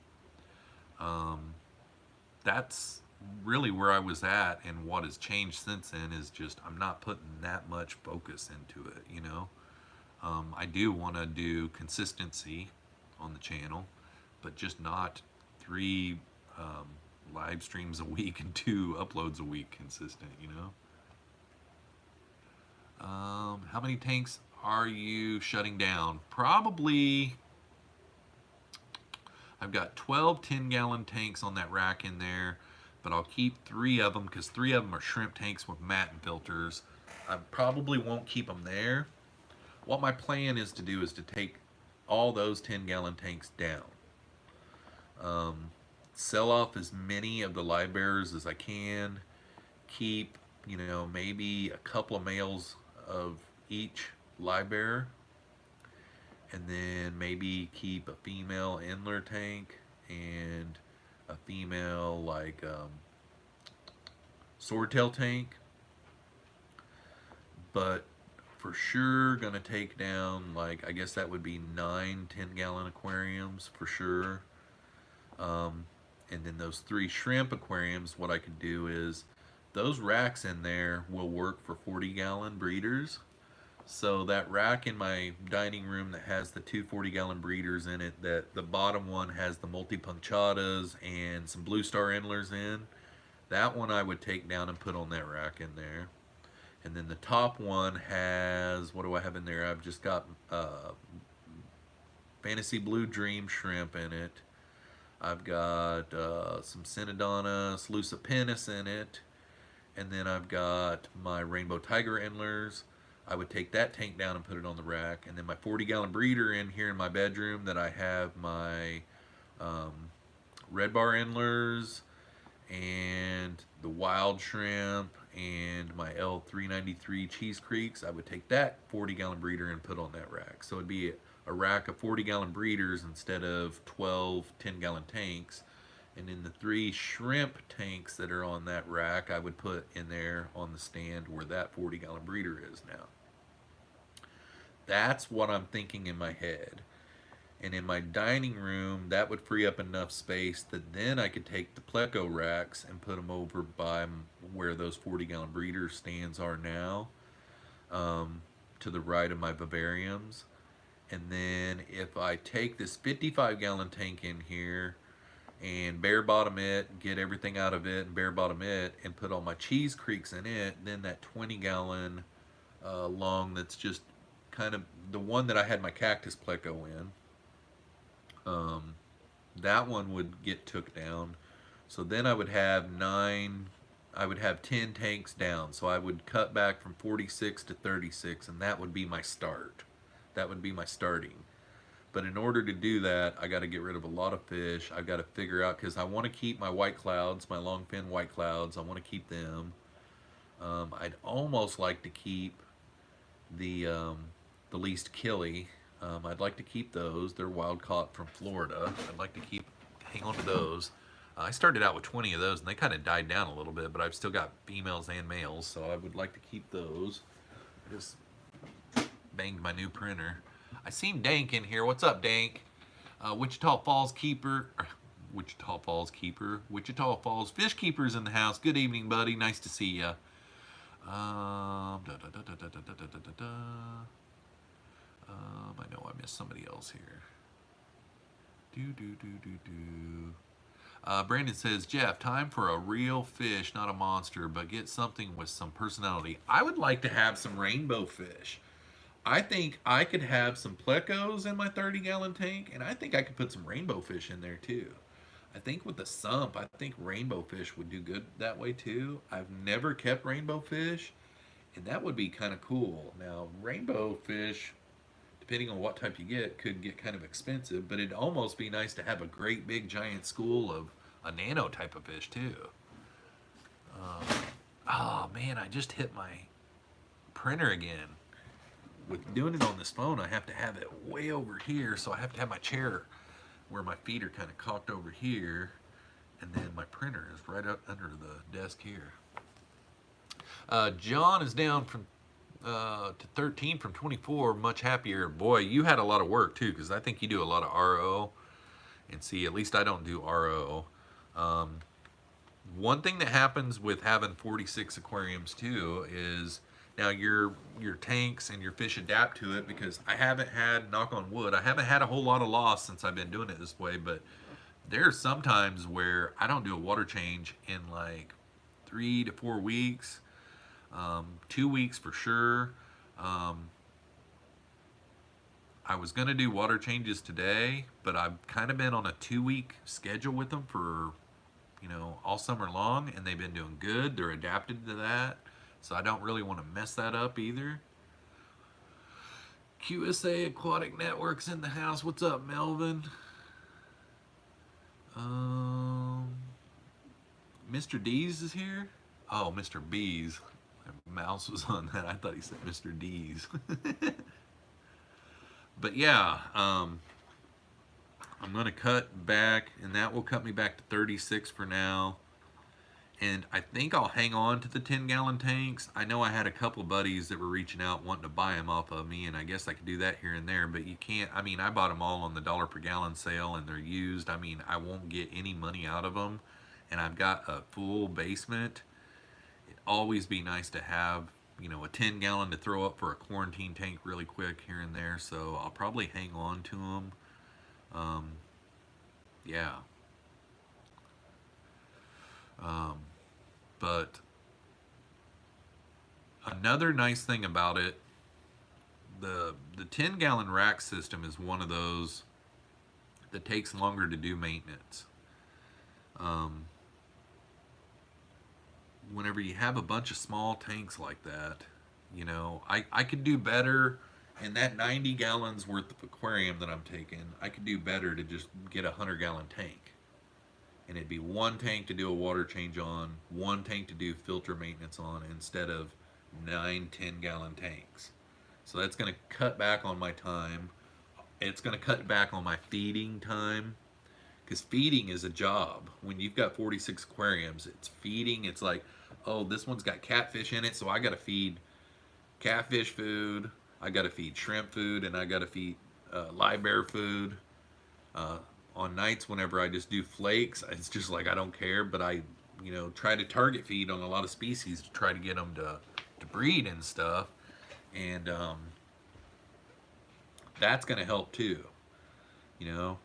That's really where I was at, and what has changed since then is just I'm not putting that much focus into it, you know? I do want to do consistency on the channel, but just not 3 live streams a week and 2 uploads a week consistent, you know? How many tanks are you shutting down? Probably, I've got 12 10-gallon tanks on that rack in there, but I'll keep 3 of them, because 3 of them are shrimp tanks with matte filters. I probably won't keep them there. what my plan is to do is to take all those 10-gallon tanks down. Um, Sell off as many of the live bearers as I can. Keep, maybe a couple of males of each live bearer, and then maybe keep a female Endler tank and a female swordtail tank. But for sure gonna take down, I guess that would be 9 10-gallon aquariums for sure. And then those 3 shrimp aquariums, what I could do is those racks in there will work for 40-gallon breeders. So that rack in my dining room that has the 2 40-gallon breeders in it, that the bottom one has the multi-punctatas and some blue star endlers in, that one I would take down and put on that rack in there. And then the top one has, what do I have in there? I've just got Fantasy Blue Dream shrimp in it. I've got some Synodonus lucipennis in it. And then I've got my Rainbow Tiger Endlers. I would take that tank down and put it on the rack. And then my 40-gallon breeder in here in my bedroom that I have my Red Bar Endlers and the Wild Shrimp and my L393 Cheese Creeks. I would take that 40-gallon breeder and put on that rack. So it'd be a rack of 40-gallon breeders instead of 12 10-gallon tanks. And then the 3 shrimp tanks that are on that rack, I would put in there on the stand where that 40-gallon breeder is now. That's what I'm thinking in my head. And in my dining room, that would free up enough space that then I could take the pleco racks and put them over by where those 40-gallon breeder stands are now, to the right of my vivariums. And then if I take this 55-gallon tank in here and bare bottom it, get everything out of it and bare bottom it, and put all my cheese creeks in it, then that 20-gallon long that's just kind of the one that I had my cactus pleco in, that one would get took down. So then I would have 10 tanks down. So I would cut back from 46 to 36, and that would be my start. That would be my starting. But in order to do that, I got to get rid of a lot of fish. I've got to figure out, because I want to keep my white clouds, my longfin white clouds. I want to keep them. I'd almost like to keep the least killie. I'd like to keep those. They're wild caught from Florida. I'd like to hang on to those. I started out with 20 of those, and they kind of died down a little bit, but I've still got females and males, so I would like to keep those. I just banged my new printer. I seen Dank in here. What's up, Dank? Wichita Falls Wichita Falls Fish Keepers in the house. Good evening, buddy. Nice to see ya. I know I missed somebody else here. Brandon says, Jeff, time for a real fish, not a monster, but get something with some personality. I would like to have some rainbow fish. I think I could have some plecos in my 30-gallon tank, and I think I could put some rainbow fish in there too. I think with the sump, I think rainbow fish would do good that way too. I've never kept rainbow fish, and that would be kind of cool. Now, rainbow fish, depending on what type you get, could get kind of expensive, but it'd almost be nice to have a great big giant school of a nano type of fish too. Oh man, I just hit my printer again. With doing it on this phone, I have to have it way over here, so I have to have my chair where my feet are kind of cocked over here, and then my printer is right up under the desk here. John is down from to 13 from 24, much happier. Boy, you had a lot of work too, because I think you do a lot of RO, and see, at least I don't do RO. One thing that happens with having 46 aquariums too is, now your tanks and your fish adapt to it, because I haven't had, knock on wood, I haven't had a whole lot of loss since I've been doing it this way, but there's sometimes where I don't do a water change in like 3 to 4 weeks, 2 weeks for sure. I was gonna do water changes today, but I've kind of been on a 2-week schedule with them for, all summer long, and they've been doing good. They're adapted to that. So I don't really want to mess that up either. QSA Aquatic Networks in the house. What's up, Melvin? Mr. D's is here. Oh, Mr. B's. My mouse was on that. I thought he said Mr. D's. But yeah, I'm gonna cut back, and that will cut me back to 36 for now. And I think I'll hang on to the 10-gallon tanks. I know I had a couple buddies that were reaching out wanting to buy them off of me, and I guess I could do that here and there, but you can't. I mean, I bought them all on the dollar per gallon sale, and they're used. I mean, I won't get any money out of them, and I've got a full basement. It'd always be nice to have, you know, a 10-gallon to throw up for a quarantine tank really quick here and there, so I'll probably hang on to them. Yeah. But another nice thing about it, the 10-gallon rack system is one of those that takes longer to do maintenance. Whenever you have a bunch of small tanks like that, you know, I could do better. In that 90 gallons worth of aquarium that I'm taking, I could do better to just get a 100-gallon tank. And it'd be one tank to do a water change on, one tank to do filter maintenance on, instead of 9 10-gallon tanks. So that's going to cut back on my time. It's going to cut back on my feeding time, because feeding is a job. When you've got 46 aquariums, it's feeding. It's like, oh, this one's got catfish in it, so I got to feed catfish food, I got to feed shrimp food, and I got to feed live bear food. On nights whenever I just do flakes, it's just like I don't care, but I, you know, try to target feed on a lot of species to try to get them to breed and stuff, and that's going to help too, you know.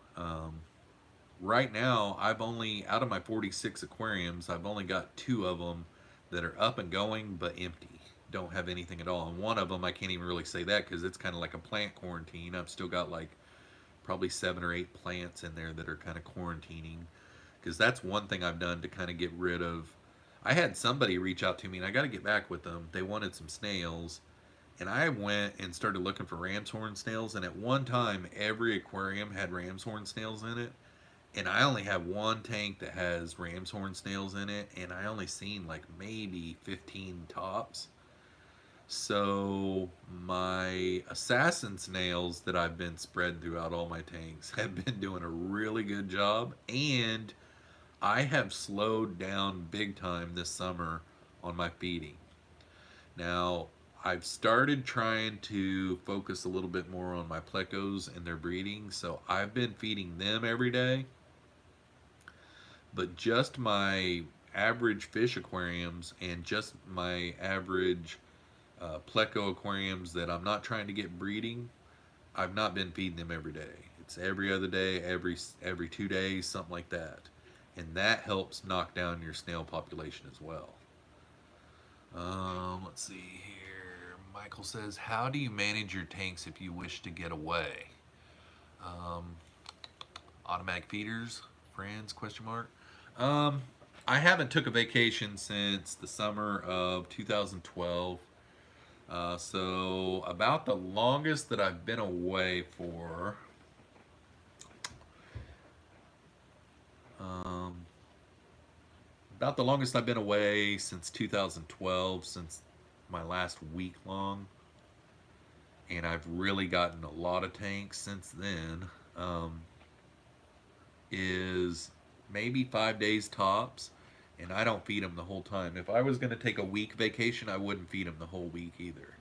Right now, I've only, out of my 46 aquariums, I've only got 2 of them that are up and going but empty, don't have anything at all. And one of them, I can't even really say that because it's kind of like a plant quarantine. I've still got like probably 7 or 8 plants in there that are kind of quarantining, because that's one thing I've done to kind of get rid of. I had somebody reach out to me, and I got to get back with them. They wanted some snails, and I went and started looking for ram's horn snails, and at one time every aquarium had ram's horn snails in it, and I only have one tank that has ram's horn snails in it, and I only seen like maybe 15 tops. So my assassin snails that I've been spreading throughout all my tanks have been doing a really good job, and I have slowed down big time this summer on my feeding. Now, I've started trying to focus a little bit more on my plecos and their breeding, so I've been feeding them every day. But just my average fish aquariums and just my average pleco aquariums that I'm not trying to get breeding, I've not been feeding them every day. It's every other day, every 2 days, something like that. And that helps knock down your snail population as well. Let's see here. Michael says, how do you manage your tanks if you wish to get away? Automatic feeders, friends, question mark. I haven't took a vacation since the summer of 2012. So about the longest that I've been away for, about the longest I've been away since 2012, since my last week long, and I've really gotten a lot of tanks since then, is maybe 5 days tops. And I don't feed them the whole time. If I was going to take a week vacation, I wouldn't feed them the whole week either.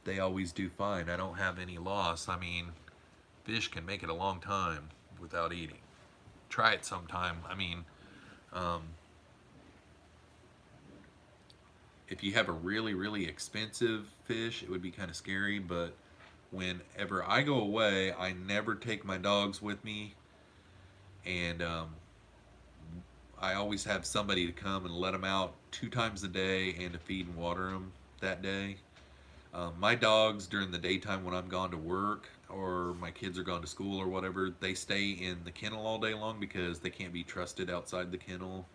They always do fine. I don't have any loss. I mean, fish can make it a long time without eating. Try it sometime. I mean, if you have a really, really expensive fish, it would be kind of scary. But whenever I go away, I never take my dogs with me. And I always have somebody to come and let them out 2 times a day and to feed and water them that day. My dogs, during the daytime when I'm gone to work or my kids are gone to school or whatever, they stay in the kennel all day long because they can't be trusted outside the kennel.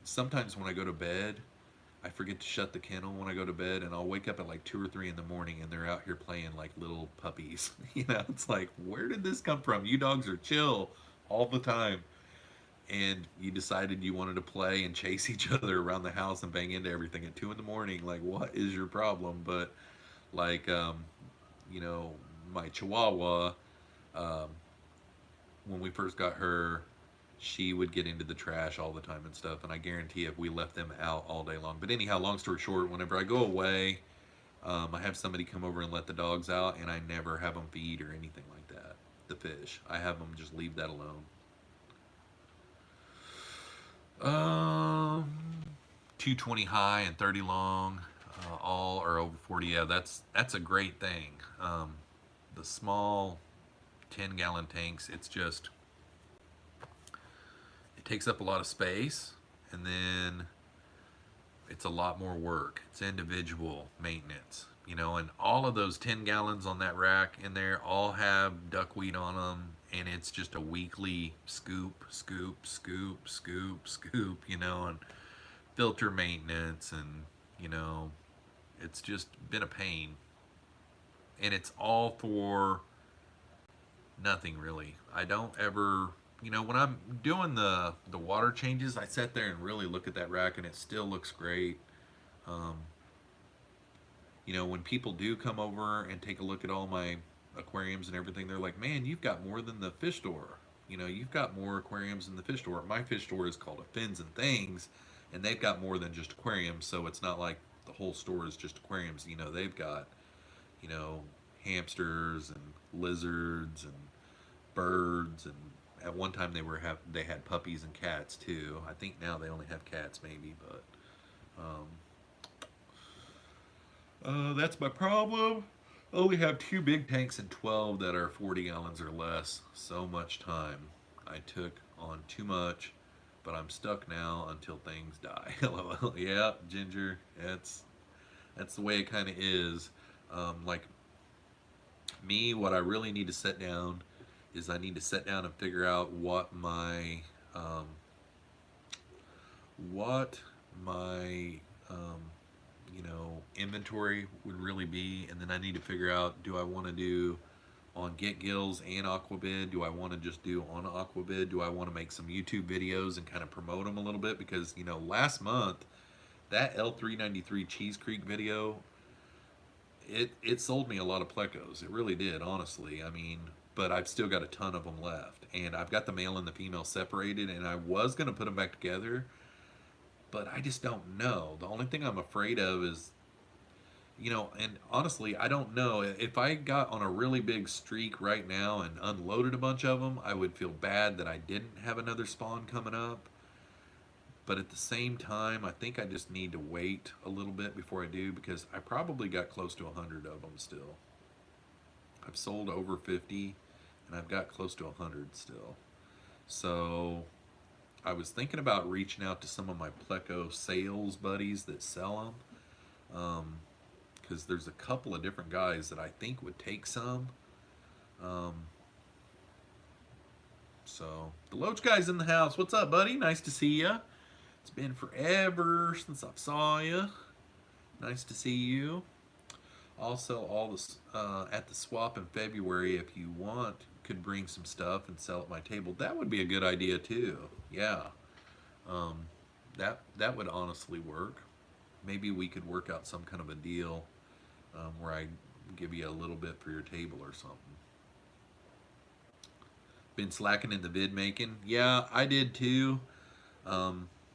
Sometimes when I go to bed, I forget to shut the kennel when I go to bed, and I'll wake up at like 2 or 3 in the morning, and they're out here playing like little puppies. It's like, where did this come from? You dogs are chill all the time, and you decided you wanted to play and chase each other around the house and bang into everything at 2 in the morning. Like, what is your problem? But like, you know, my Chihuahua, um, when we first got her, she would get into the trash all the time and stuff. And I guarantee if we left them out all day long. But anyhow, long story short, whenever I go away, I have somebody come over and let the dogs out, and I never have them feed or anything like that. The fish, I have them just leave that alone. 220 high and 30 long, all are over 40. Yeah, that's a great thing. The small 10-gallon tanks, it's just, it takes up a lot of space, and then it's a lot more work. It's individual maintenance, and all of those 10 gallons on that rack in there all have duckweed on them, and it's just a weekly scoop, scoop, scoop, scoop, scoop, and filter maintenance, and, it's just been a pain. And it's all for nothing, really. I don't ever, when I'm doing the water changes, I sit there and really look at that rack, and it still looks great. Um, when people do come over and take a look at all my aquariums and everything, they're like, man, you've got more than the fish store. You've got more aquariums than the fish store. My fish store is called a Fins and Things, and they've got more than just aquariums, so it's not like the whole store is just aquariums. They've got, hamsters and lizards and birds, and at one time they had puppies and cats too. I think now they only have cats maybe, but that's my problem. I only have 2 big tanks and 12 that are 40 gallons or less. So much time. I took on too much, but I'm stuck now until things die. LOL. Yeah, Ginger, that's the way it kind of is. Like me, what I really need to sit down is I need to sit down and figure out what my inventory would really be, and then I need to figure out, do I want to do on Get Gills and Aquabid? Do I want to just do on Aquabid? Do I want to make some YouTube videos and kind of promote them a little bit? Because last month that L393 Cheese Creek video, it sold me a lot of plecos. It really did, honestly. I mean, but I've still got a ton of them left, and I've got the male and the female separated, and I was going to put them back together, but I just don't know. The only thing I'm afraid of is, and honestly, I don't know. If I got on a really big streak right now and unloaded a bunch of them, I would feel bad that I didn't have another spawn coming up. But at the same time, I think I just need to wait a little bit before I do, because I probably got close to 100 of them still. I've sold over 50, and I've got close to 100 still. So I was thinking about reaching out to some of my Pleco sales buddies that sell them, because there's a couple of different guys that I think would take some. So the Loach guy's in the house. What's up, buddy? Nice to see ya. It's been forever since I saw you. Nice to see you. Also, all this at the swap in February, if you want, could bring some stuff and sell at my table. That would be a good idea too. Yeah, that would honestly work. Maybe we could work out some kind of a deal where I give you a little bit for your table or something. Been slacking in the vid making. Yeah, I did too.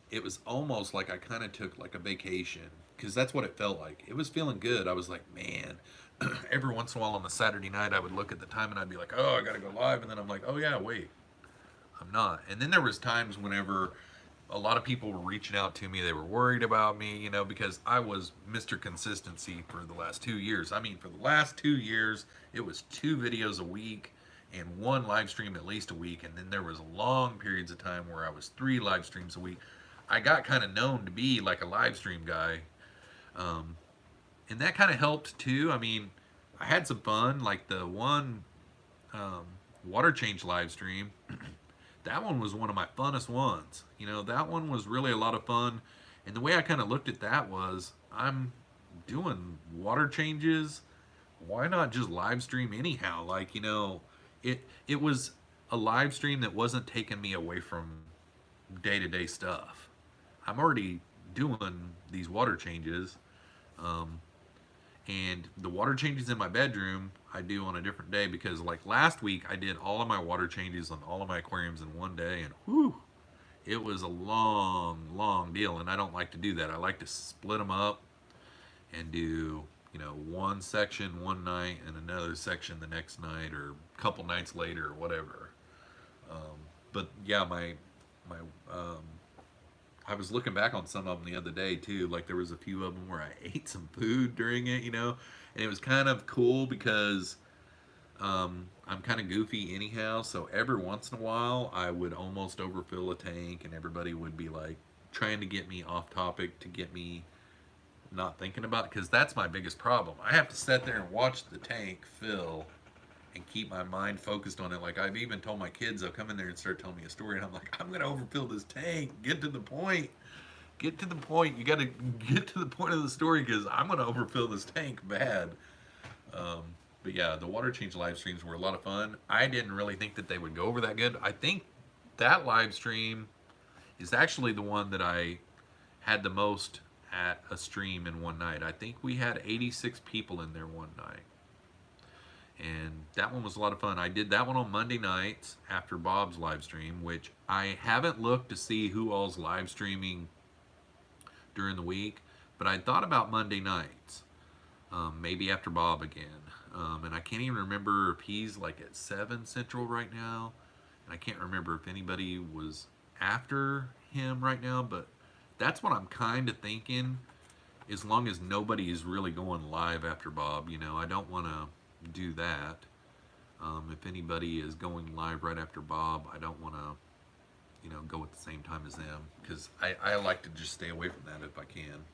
It was almost like I kind of took like a vacation, because that's what it felt like. It was feeling good. I was like, man, every once in a while on the Saturday night, I would look at the time and I'd be like, oh, I gotta go live, and then I'm like, oh yeah, wait, I'm not. And then there was times whenever a lot of people were reaching out to me. They were worried about me, because I was Mr. Consistency for the last 2 years. I mean, for the last 2 years, it was 2 videos a week and 1 live stream at least a week. And then there was long periods of time where I was 3 live streams a week. I got kind of known to be like a live stream guy. And that kind of helped too. I mean, I had some fun, like the one water change live stream. That one was one of my funnest ones. That one was really a lot of fun, And the way I kind of looked at that was, I'm doing water changes. Why not just live stream anyhow? Like, it was a live stream that wasn't taking me away from day to day stuff. I'm already doing these water changes. Um, and the water changes in my bedroom I do on a different day, because like last week I did all of my water changes on all of my aquariums in one day, and whew, it was a long deal, and I don't like to do that. I like to split them up and do, one section one night and another section the next night, or a couple nights later, or whatever. But yeah, my I was looking back on some of them the other day too. Like, there was a few of them where I ate some food during it, and it was kind of cool because I'm kind of goofy anyhow. So every once in a while, I would almost overfill a tank, and everybody would be like trying to get me off topic to get me not thinking about it, because that's my biggest problem. I have to sit there and watch the tank fill and keep my mind focused on it. Like, I've even told my kids, they'll come in there and start telling me a story, and I'm like, I'm gonna overfill this tank. Get to the point. Get to the point. You got to get to the point of the story, because I'm gonna overfill this tank bad. But yeah, the water change live streams were a lot of fun. I didn't really think that they would go over that good. I think that live stream is actually the one that I had the most at a stream in one night. I think we had 86 people in there one night. And that one was a lot of fun. I did that one on Monday nights after Bob's live stream, which I haven't looked to see who all's live streaming during the week, but I thought about Monday nights, maybe after Bob again. And I can't even remember if he's like at 7 Central right now, and I can't remember if anybody was after him right now, but that's what I'm kind of thinking, as long as nobody is really going live after Bob. I don't want to do that. If anybody is going live right after Bob, I don't want to, go at the same time as them, because I like to just stay away from that if I can.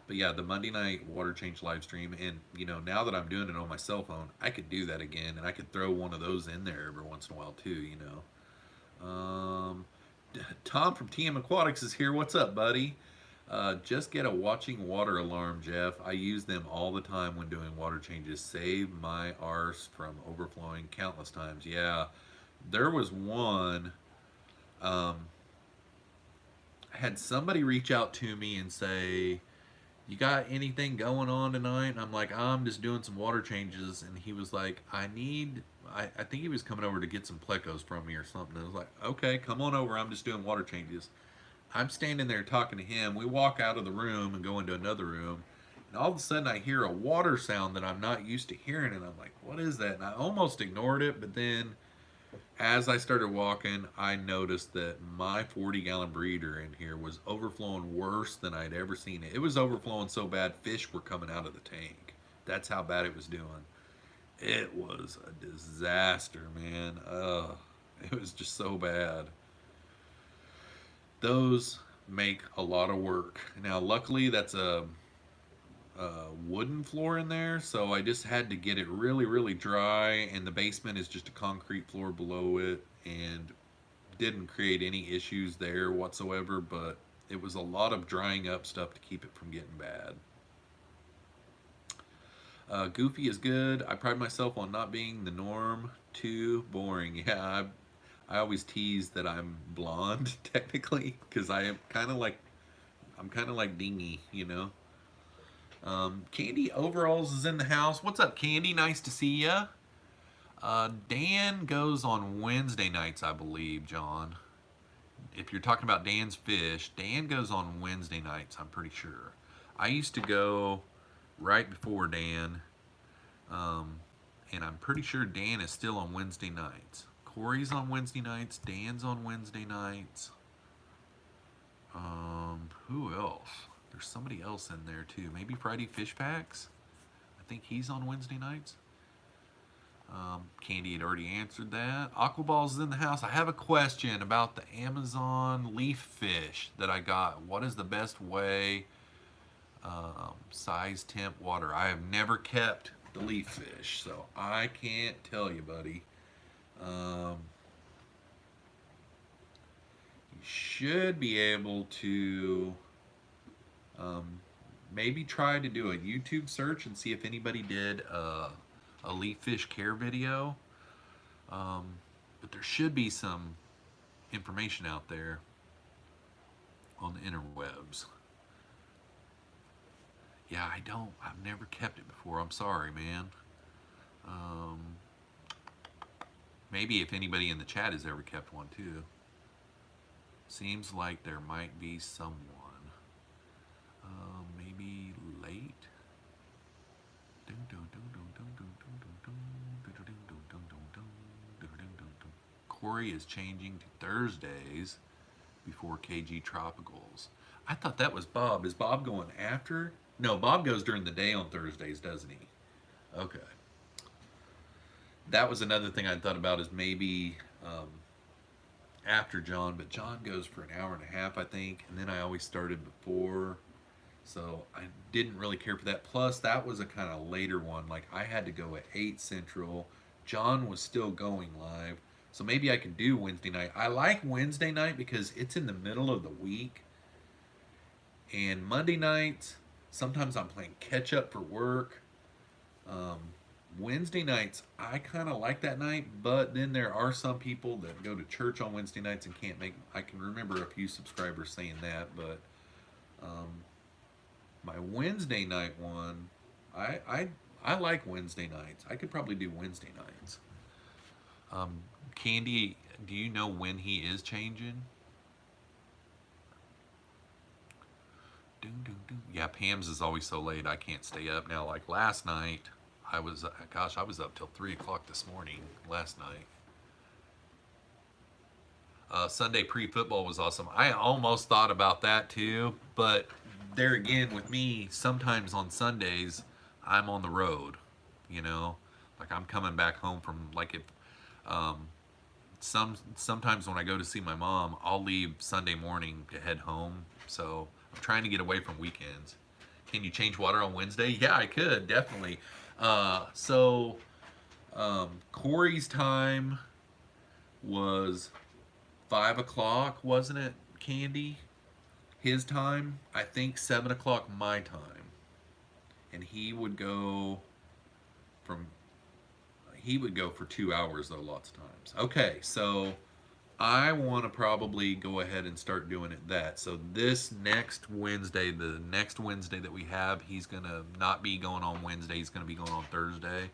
But yeah, the Monday night water change live stream, and now that I'm doing it on my cell phone, I could do that again, and I could throw one of those in there every once in a while too. Tom from TM Aquatics is here. What's up, buddy? Just get a watching water alarm, Jeff. I use them all the time when doing water changes. Save my arse from overflowing countless times. Yeah, there was one. I had somebody reach out to me and say, you got anything going on tonight? And I'm like, I'm just doing some water changes. And he was like, I think he was coming over to get some plecos from me or something. I was like, okay, come on over. I'm just doing water changes. I'm standing there talking to him. We walk out of the room and go into another room. And all of a sudden I hear a water sound that I'm not used to hearing. And I'm like, what is that? And I almost ignored it. But then as I started walking, I noticed that my 40-gallon breeder in here was overflowing worse than I'd ever seen it. It was overflowing so bad, fish were coming out of the tank. That's how bad it was doing. It was a disaster, man. It was just so bad. Those make a lot of work. Now, luckily, that's a wooden floor in there, so I just had to get it really dry, and the basement is just a concrete floor below it, and didn't create any issues there whatsoever, but it was a lot of drying up stuff to keep it from getting bad. Goofy is good. I pride myself on not being the norm. Too boring. Yeah, I always tease that I'm blonde technically, because I'm kind of like Dingy, Candy Overalls is in the house. What's up, Candy? Nice to see ya. Dan goes on Wednesday nights, I believe, John. If you're talking about Dan's Fish, Dan goes on Wednesday nights, I'm pretty sure. I used to go right before Dan, and I'm pretty sure Dan is still on Wednesday nights. Corey's on Wednesday nights. Dan's on Wednesday nights. Who else? There's somebody else in there too. Maybe Friday Fish Packs. I think he's on Wednesday nights. Candy had already answered that. Aquaballs is in the house. I have a question about the Amazon leaf fish that I got. What is the best way? Size, temp, water. I have never kept the leaf fish, so I can't tell you, buddy. should be able to maybe try to do a YouTube search and see if anybody did a leaf fish care video. But there should be some information out there on the interwebs. Yeah, I've never kept it before. I'm sorry, man. Maybe if anybody in the chat has ever kept one too. Seems like there might be someone. Maybe late. Corey is changing to Thursdays before KG Tropicals. I thought that was Bob. Is Bob going after? No, Bob goes during the day on Thursdays, doesn't he? Okay. That was another thing I thought about, is maybe after John, but John goes for an hour and a half, I think, and then I always started before, so I didn't really care for that. Plus, that was a kind of later one. Like, I had to go at 8 Central. John was still going live, so maybe I could do Wednesday night. I like Wednesday night because it's in the middle of the week, and Monday nights, sometimes I'm playing catch up for work. Wednesday nights, I kind of like that night, but then there are some people that go to church on Wednesday nights and can't make. I can remember a few subscribers saying that, but my Wednesday night one, I like Wednesday nights. I could probably do Wednesday nights. Candy, do you know when he is changing? Yeah, Pam's is always so late. I can't stay up now. Like last night, I was up till 3 o'clock this morning last night. Sunday pre-football was awesome. I almost thought about that too, but there again with me, sometimes on Sundays I'm on the road. You know, like I'm coming back home from like if sometimes when I go to see my mom, I'll leave Sunday morning to head home. So I'm trying to get away from weekends. Can you change water on Wednesday? Yeah, I could definitely. Corey's time was 5 o'clock, wasn't it, Candy? His time, I think 7 o'clock my time. And he would go for 2 hours though, lots of times. Okay, so I want to probably go ahead and start doing it that. So this next Wednesday, the next Wednesday that we have, he's going to not be going on Wednesday. He's going to be going on Thursday.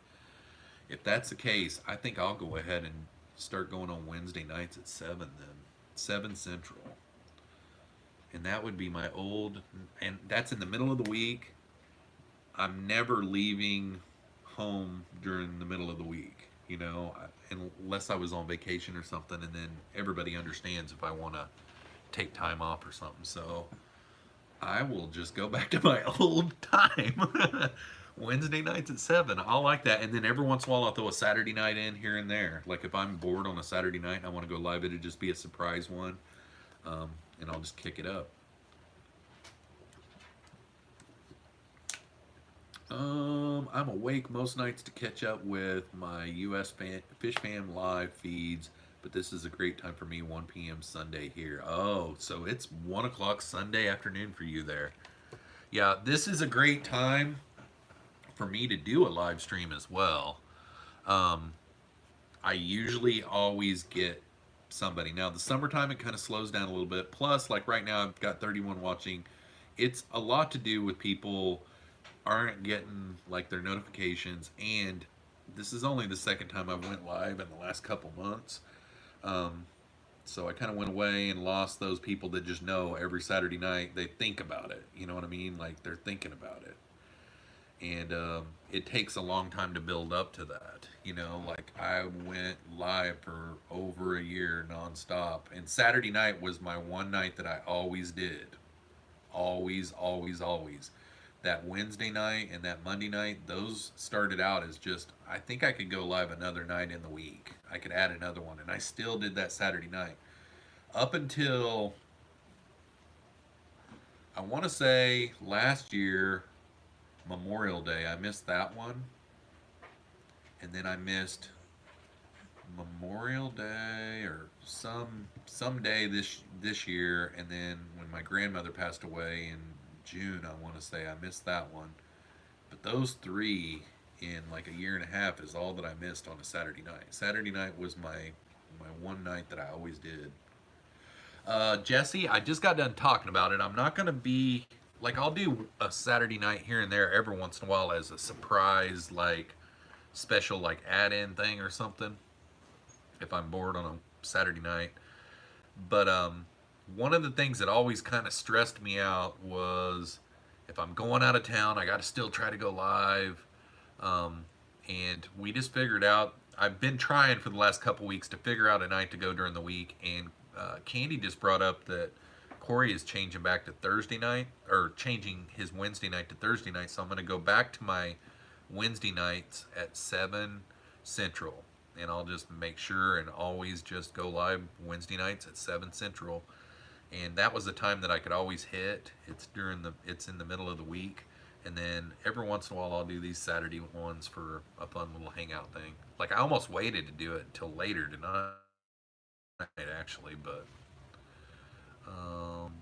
If that's the case, I think I'll go ahead and start going on Wednesday nights at 7 then. 7 Central. And that would be my old, and that's in the middle of the week. I'm never leaving home during the middle of the week, you know, unless I was on vacation or something, and then everybody understands if I want to take time off or something. So I will just go back to my old time. Wednesday nights at 7. I'll like that. And then every once in a while I'll throw a Saturday night in here and there. Like if I'm bored on a Saturday night and I want to go live, it'll just be a surprise one. And I'll just kick it up. I'm awake most nights to catch up with my US Fish Fam live feeds, but this is a great time for me, 1 p.m. Sunday here. Oh, so it's 1 o'clock Sunday afternoon for you there. Yeah, this is a great time for me to do a live stream as well. I usually always get somebody. Now, the summertime, it kind of slows down a little bit. Plus, like right now, I've got 31 watching. It's a lot to do with people aren't getting like their notifications, and this is only the second time I went live in the last couple months. So I kind of went away and lost those people that just know every Saturday night they think about it. You know what I mean? Like they're thinking about it. And it takes a long time to build up to that. You know, like I went live for over a year nonstop, and Saturday night was my one night that I always did. Always, always, always. That Wednesday night and that Monday night, those started out as just, I think I could go live another night in the week. I could add another one, and I still did that Saturday night. Up until, I want to say last year, Memorial Day, I missed that one. And then I missed Memorial Day or someday this year, and then when my grandmother passed away in June, I want to say I missed that one. But those three in like a year and a half is all that I missed on a Saturday night. Saturday night was my one night that I always did. Jesse, I just got done talking about it. I'm not gonna be like, I'll do a Saturday night here and there every once in a while as a surprise, like special like add-in thing or something if I'm bored on a Saturday night. But one of the things that always kind of stressed me out was if I'm going out of town, I got to still try to go live. Um, and we just figured out. I've been trying for the last couple weeks to figure out a night to go during the week, and Candy just brought up that Corey is changing back to Thursday night, or changing his Wednesday night to Thursday night. So I'm going to go back to my Wednesday nights at 7 Central, and I'll just make sure and always just go live Wednesday nights at 7 Central. And that was the time that I could always hit. It's in the middle of the week, and then every once in a while I'll do these Saturday ones for a fun little hangout thing. Like I almost waited to do it until later tonight, actually, but um,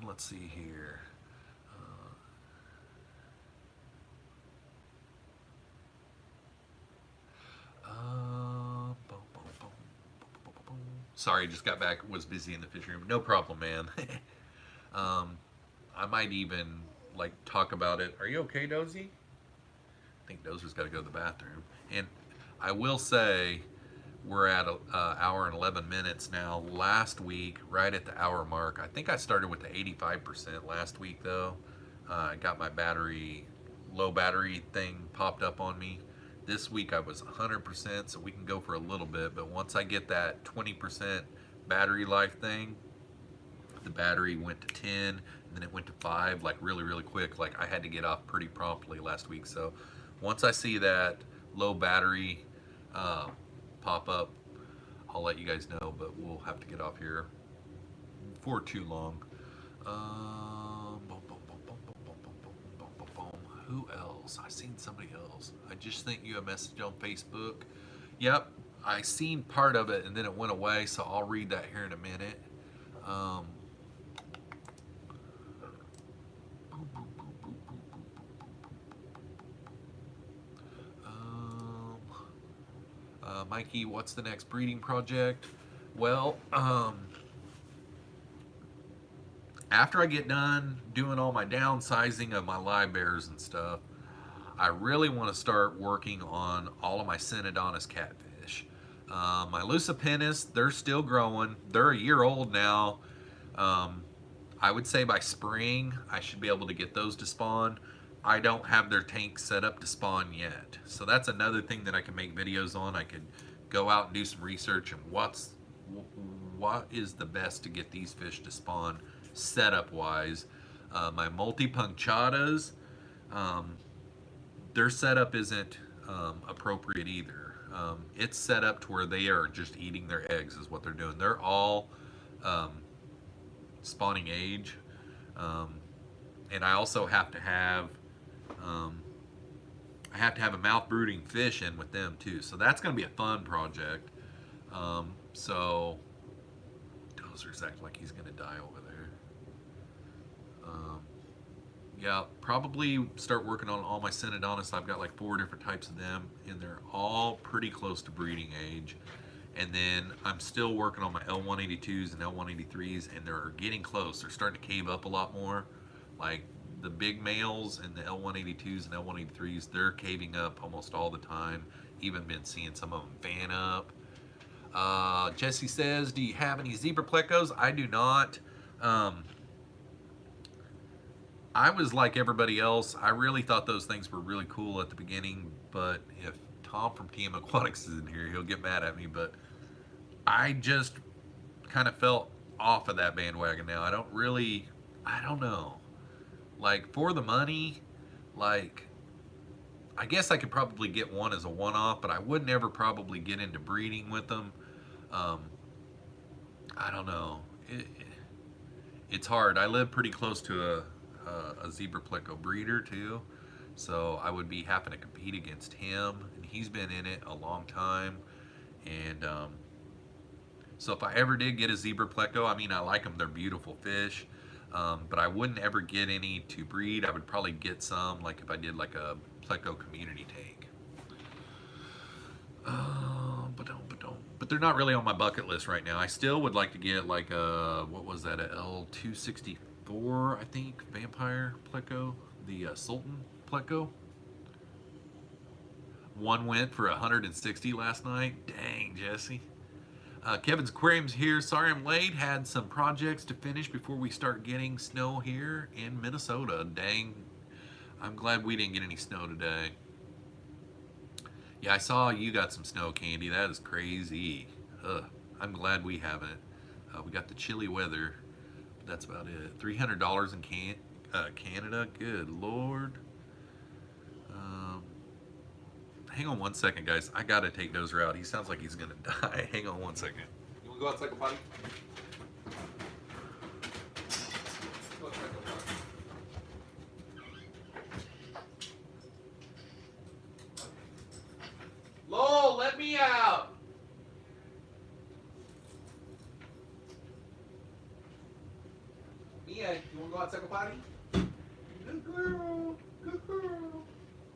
let's see here. Sorry, just got back. Was busy in the fish room. No problem, man. um, I might even like talk about it. Are you okay, Dozy? I think Dozer's got to go to the bathroom. And I will say we're at an hour and 11 minutes now. Last week, right at the hour mark, I think I started with the 85% last week though. I got my low battery thing popped up on me. This week I was 100%, so we can go for a little bit. But once I get that 20% battery life thing, the battery went to 10, and then it went to 5, like really, really quick. Like I had to get off pretty promptly last week. So once I see that low battery pop up, I'll let you guys know. But we'll have to get off here for too long. Who else? I seen somebody else. I just sent you a message on Facebook. Yep, I seen part of it and then it went away, so I'll read that here in a minute. Um, Mikey, what's the next breeding project? Well, after I get done doing all my downsizing of my live bears and stuff, I really want to start working on all of my Synodontis catfish. My Lucipennis, they're still growing. They're a year old now. I would say by spring, I should be able to get those to spawn. I don't have their tank set up to spawn yet. So that's another thing that I can make videos on. I could go out and do some research and what is the best to get these fish to spawn setup wise. My multi-punctatas, their setup isn't appropriate either. It's set up to where they are just eating their eggs is what they're doing. They're all spawning age, and I also have to have a mouth brooding fish in with them too. So that's going to be a fun project. So Dozer's acting like he's going to die over there. Yeah, probably start working on all my Synodontis. I've got like 4 different types of them, and they're all pretty close to breeding age. And then I'm still working on my L182s and L183s, and they're getting close. They're starting to cave up a lot more. Like the big males and the L182s and L183s, they're caving up almost all the time. Even been seeing some of them fan up. Jesse says, do you have any zebra plecos? I do not. I was like everybody else. I really thought those things were really cool at the beginning, but if Tom from TM Aquatics is in here, he'll get mad at me, but I just kind of felt off of that bandwagon now. I don't know. Like, for the money, like, I guess I could probably get one as a one-off, but I would never probably get into breeding with them. I don't know. It's hard. I live pretty close to a zebra pleco breeder too, so I would be having to compete against him, and he's been in it a long time. And so if I ever did get a zebra pleco, I mean, I like them. They're beautiful fish. But I wouldn't ever get any to breed. I would probably get some, like if I did like a pleco community tank. But they're not really on my bucket list right now. I still would like to get like a, what was that, a L264, I think, vampire pleco, the Sultan pleco. One went for 160 last night. Dang, Jesse. Kevin's Aquarium's here. Sorry I'm late. Had some projects to finish before we start getting snow here in Minnesota. Dang. I'm glad we didn't get any snow today. Yeah, I saw you got some snow, Candy. That is crazy. Ugh. I'm glad we haven't. We got the chilly weather. But that's about it. $300 in Canada. Good Lord. Hang on one second, guys. I gotta take Dozer out. He sounds like he's gonna die. Hang on one second. You wanna go outside and potty? Go outside and potty. Lowell, let me out! Mia, you wanna go outside and potty? Good girl. Good girl.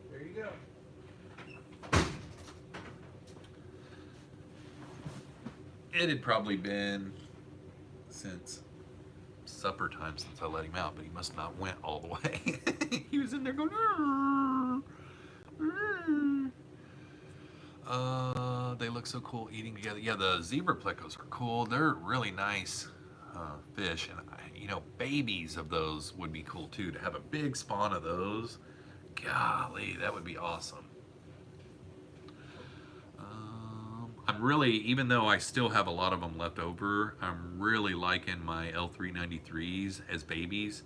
There you go. It had probably been since supper time since I let him out, but he must not went all the way. He was in there going, they look so cool eating together. Yeah, the zebra plecos are cool. They're really nice fish, and you know, babies of those would be cool too. To have a big spawn of those, golly, that would be awesome. I'm really, even though I still have a lot of them left over, I'm really liking my L393s as babies.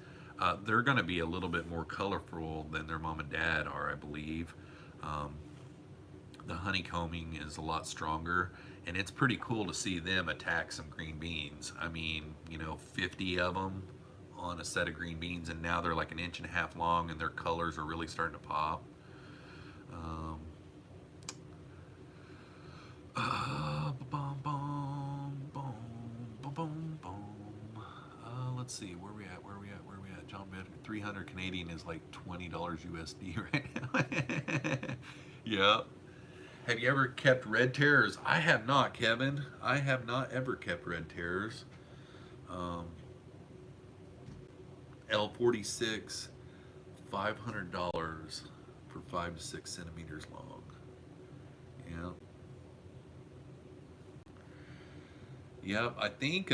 They're going to be a little bit more colorful than their mom and dad are, I believe. The honeycombing is a lot stronger, and it's pretty cool to see them attack some green beans. I mean, you know, 50 of them on a set of green beans, and now they're like 1.5 inches long, and their colors are really starting to pop. Let's see, where we at? John Bed, 300 Canadian is like $20 USD right now. Yep. Have you ever kept red terrors? I have not, Kevin. I have not ever kept red terrors. L46, $500 for 5 to 6 centimeters long. Yeah. Yep, I think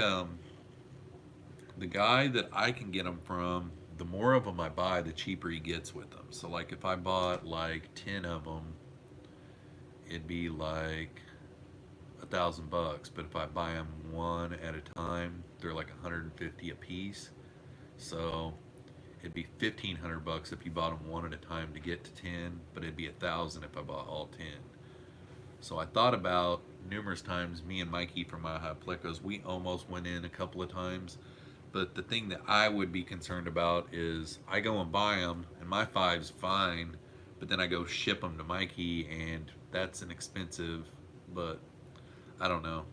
the guy that I can get them from, the more of them I buy, the cheaper he gets with them. So like if I bought like 10 of them, it'd be like $1,000 bucks. But if I buy them one at a time, they're like 150 a piece. So it'd be 1,500 bucks if you bought them one at a time to get to 10, but it'd be 1,000 if I bought all 10. So I thought about numerous times, me and Mikey from my plecos, we almost went in a couple of times. But the thing that I would be concerned about is I go and buy them, and my 5's fine, but then I go ship them to Mikey, and that's an expensive, but I don't know.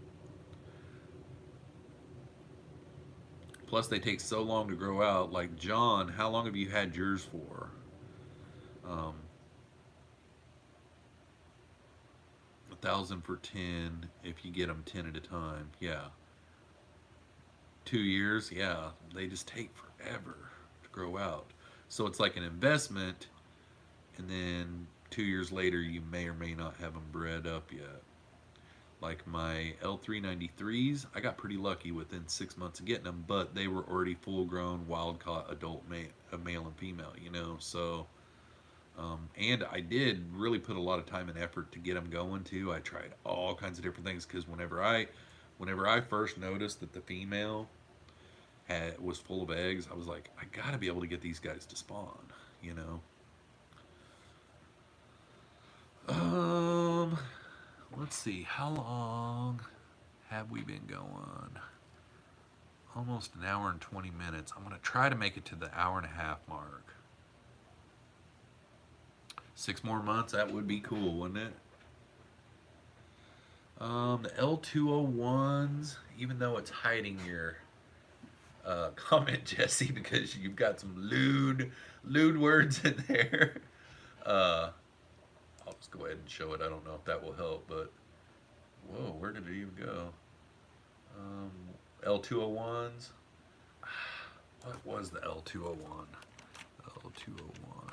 Plus, they take so long to grow out. Like, John, how long have you had yours for? 1,000 for 10 if you get them 10 at a time. Yeah. 2 years, yeah, they just take forever to grow out. So it's like an investment, and then 2 years later, you may or may not have them bred up yet. Like my L393s, I got pretty lucky within 6 months of getting them, but they were already full-grown, wild-caught adult male and female, you know. So, and I did really put a lot of time and effort to get them going too. I tried all kinds of different things because whenever I first noticed that the female was full of eggs, I was like, I gotta be able to get these guys to spawn, you know. Let's see, how long have we been going? Almost an hour and 20 minutes. I'm gonna try to make it to the hour and a half mark. 6 more months, that would be cool, wouldn't it? The L201s, even though it's hiding your comment, Jesse, because you've got some lewd words in there. Uh, I'll just go ahead and show it. I don't know if that will help, but whoa, where did it even go? Um, L201s. What was the L201? L201.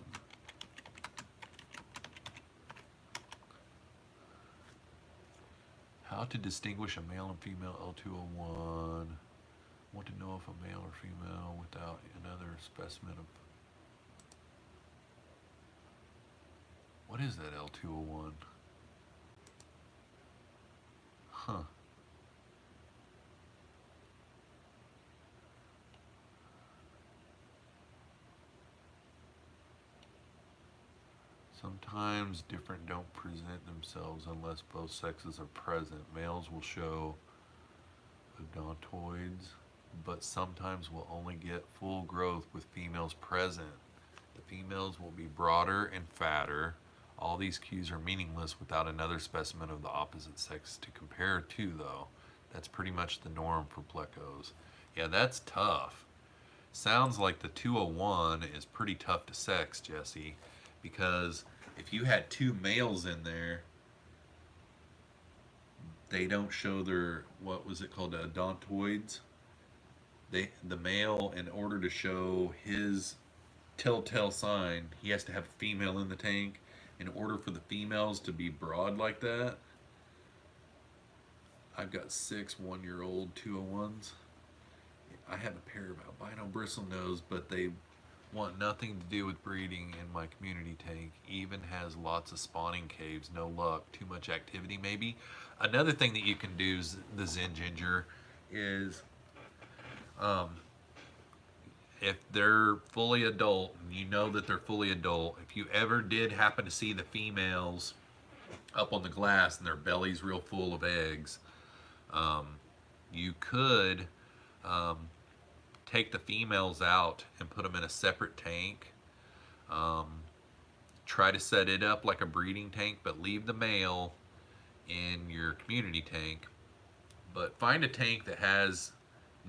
How to distinguish a male and female L201. Want to know if a male or female without another specimen of... What is that L201? Huh. Sometimes different don't present themselves unless both sexes are present. Males will show odontoids, but sometimes will only get full growth with females present. The females will be broader and fatter. All these cues are meaningless without another specimen of the opposite sex to compare to, though. That's pretty much the norm for plecos. Yeah, that's tough. Sounds like the 201 is pretty tough to sex, Jesse, because if you had two males in there, they don't show their, what was it called, odontoids. The male, in order to show his telltale sign, he has to have a female in the tank. In order for the females to be broad like that, I've got 6 one-year-old 201s. I have a pair of albino bristle nose, but they want nothing to do with breeding in my community tank. Even has lots of spawning caves. No luck. Too much activity maybe. Another thing that you can do is the Zen Ginger is if they're fully adult, and you know that they're fully adult, if you ever did happen to see the females up on the glass and their belly's real full of eggs, you could take the females out and put them in a separate tank. Try to set it up like a breeding tank, but leave the male in your community tank. But find a tank that has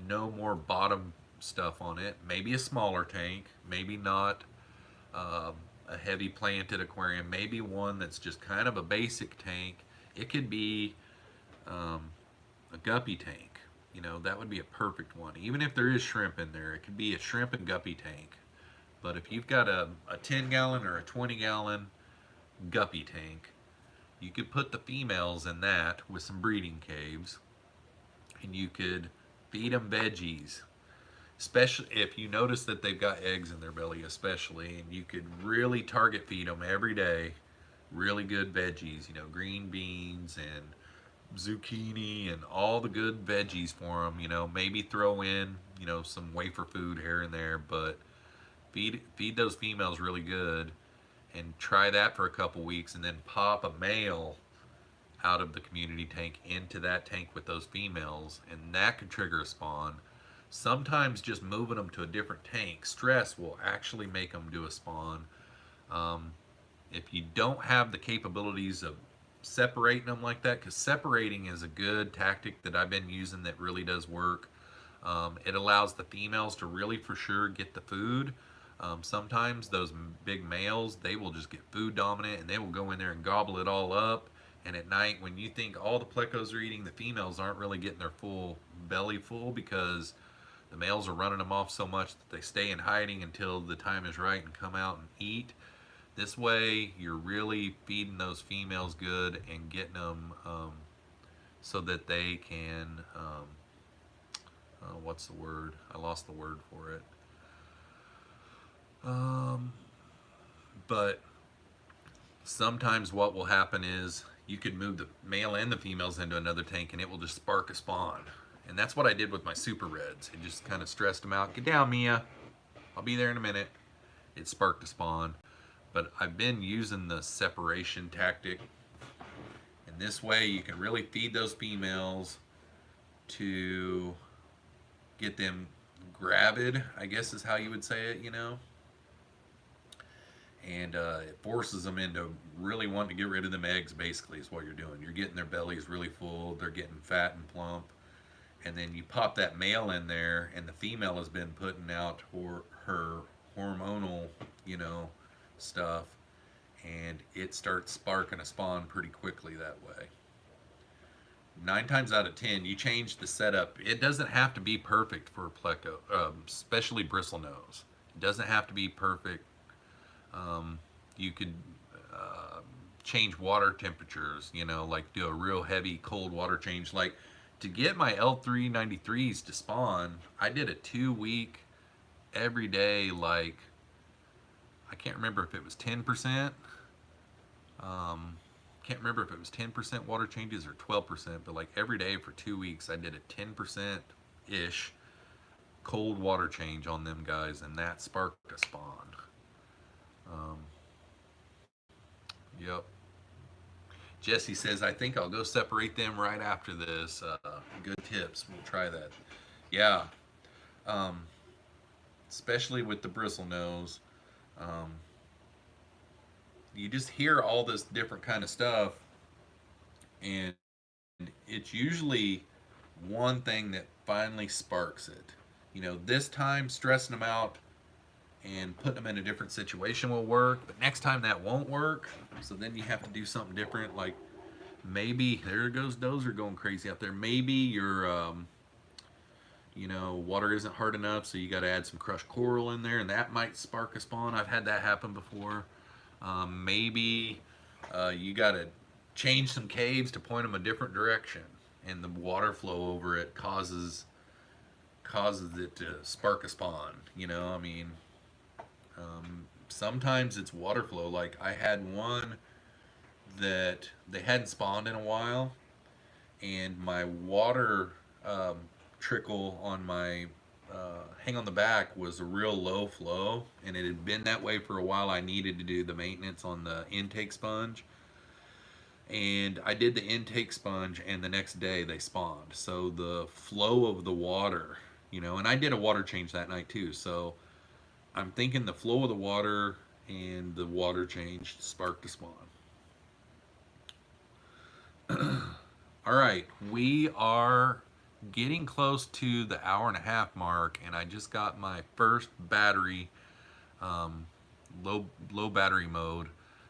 no more bottom stuff on it. Maybe a smaller tank, maybe not a heavy planted aquarium, maybe one that's just kind of a basic tank. It could be a guppy tank. You know, that would be a perfect one. Even if there is shrimp in there, it could be a shrimp and guppy tank. But if you've got a 10 gallon or a 20 gallon guppy tank, you could put the females in that with some breeding caves, and you could feed them veggies. Especially if you notice that they've got eggs in their belly, especially, and you could really target feed them every day really good veggies, you know, green beans and zucchini and all the good veggies for them. You know, maybe throw in, you know, some wafer food here and there, but feed those females really good, and try that for a couple weeks, and then pop a male out of the community tank into that tank with those females, and that could trigger a spawn. Sometimes just moving them to a different tank, stress will actually make them do a spawn. If you don't have the capabilities of separating them like that, because separating is a good tactic that I've been using that really does work. It allows the females to really for sure get the food. Sometimes those big males, they will just get food dominant and they will go in there and gobble it all up. And at night, when you think all the plecos are eating, the females aren't really getting their full belly full, because the males are running them off so much that they stay in hiding until the time is right and come out and eat. This way, you're really feeding those females good and getting them so that they can, what's the word? I lost the word for it. But sometimes what will happen is you could move the male and the females into another tank and it will just spark a spawn. And that's what I did with my super reds. It just kind of stressed them out. Get down, Mia. I'll be there in a minute. It sparked a spawn. But I've been using the separation tactic. And this way you can really feed those females to get them gravid, I guess is how you would say it, you know. and it forces them into really wanting to get rid of them eggs. Basically, is what you're doing. You're getting their bellies really full. They're getting fat and plump, and then you pop that male in there, and the female has been putting out her hormonal, you know, stuff, and it starts sparking a spawn pretty quickly that way. 9 times out of 10, you change the setup. It doesn't have to be perfect for a pleco, especially bristlenose. It doesn't have to be perfect. You could uh, change water temperatures, you know, like do a real heavy cold water change. Like to get my L393s to spawn, I did a 2 week every day, like I can't remember if it was 10%. Can't remember if it was 10% water changes or 12%, but like every day for 2 weeks, I did a 10% ish cold water change on them guys, and that sparked a spawn. Um, yep. Jesse says, I think I'll go separate them right after this. Good tips. We'll try that. Yeah. Um, Especially with the bristle nose. Um, you just hear all this different kind of stuff, and it's usually one thing that finally sparks it. You know, this time stressing them out and putting them in a different situation will work, but next time that won't work. So then you have to do something different. Like maybe there goes Dozer going crazy out there. Maybe your you know, water isn't hard enough, so you got to add some crushed coral in there, and that might spark a spawn. I've had that happen before. Maybe you got to change some caves to point them a different direction, and the water flow over it causes it to spark a spawn. You know, I mean, sometimes it's water flow. Like I had one that they hadn't spawned in a while, and my water trickle on my hang on the back was a real low flow, and it had been that way for a while. I needed to do the maintenance on the intake sponge, and I did the intake sponge, and the next day they spawned. So the flow of the water, you know, and I did a water change that night too. So I'm thinking the flow of the water and the water change sparked a spawn. All right, we are getting close to the hour-and-a-half mark, and I just got my first battery, um, low battery mode.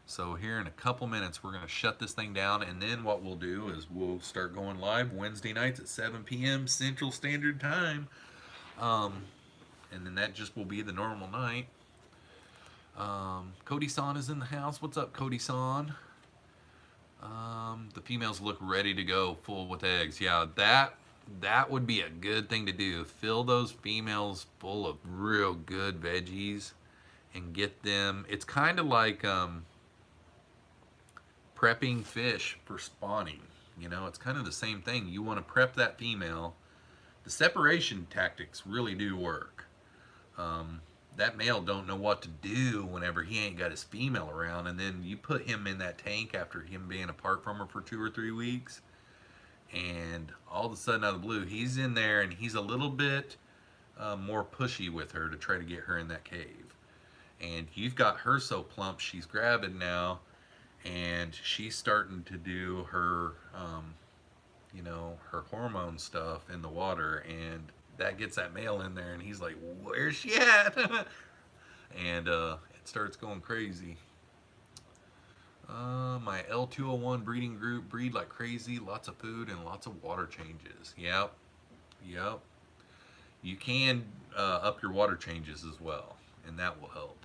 So here in a couple minutes, we're going to shut this thing down, and then what we'll do is we'll start going live Wednesday nights at 7 p.m. Central Standard Time, um, and then that just will be the normal night. Cody San is in the house. What's up, Cody San? The females look ready to go, full with eggs. Yeah, that would be a good thing to do. Fill those females full of real good veggies and get them. It's kind of like prepping fish for spawning. You know, it's kind of the same thing. You want to prep that female. The separation tactics really do work. That male don't know what to do whenever he ain't got his female around, and then you put him in that tank after him being apart from her for 2 or 3 weeks, and all of a sudden out of the blue he's in there, and he's a little bit more pushy with her to try to get her in that cave, and you've got her so plump she's grabbing now, and she's starting to do her you know, her hormone stuff in the water, and that gets that male in there, and he's like, where's she at? And it starts going crazy. My L201 breeding group breed like crazy, lots of food and lots of water changes. Yep, yep. You can up your water changes as well, and that will help.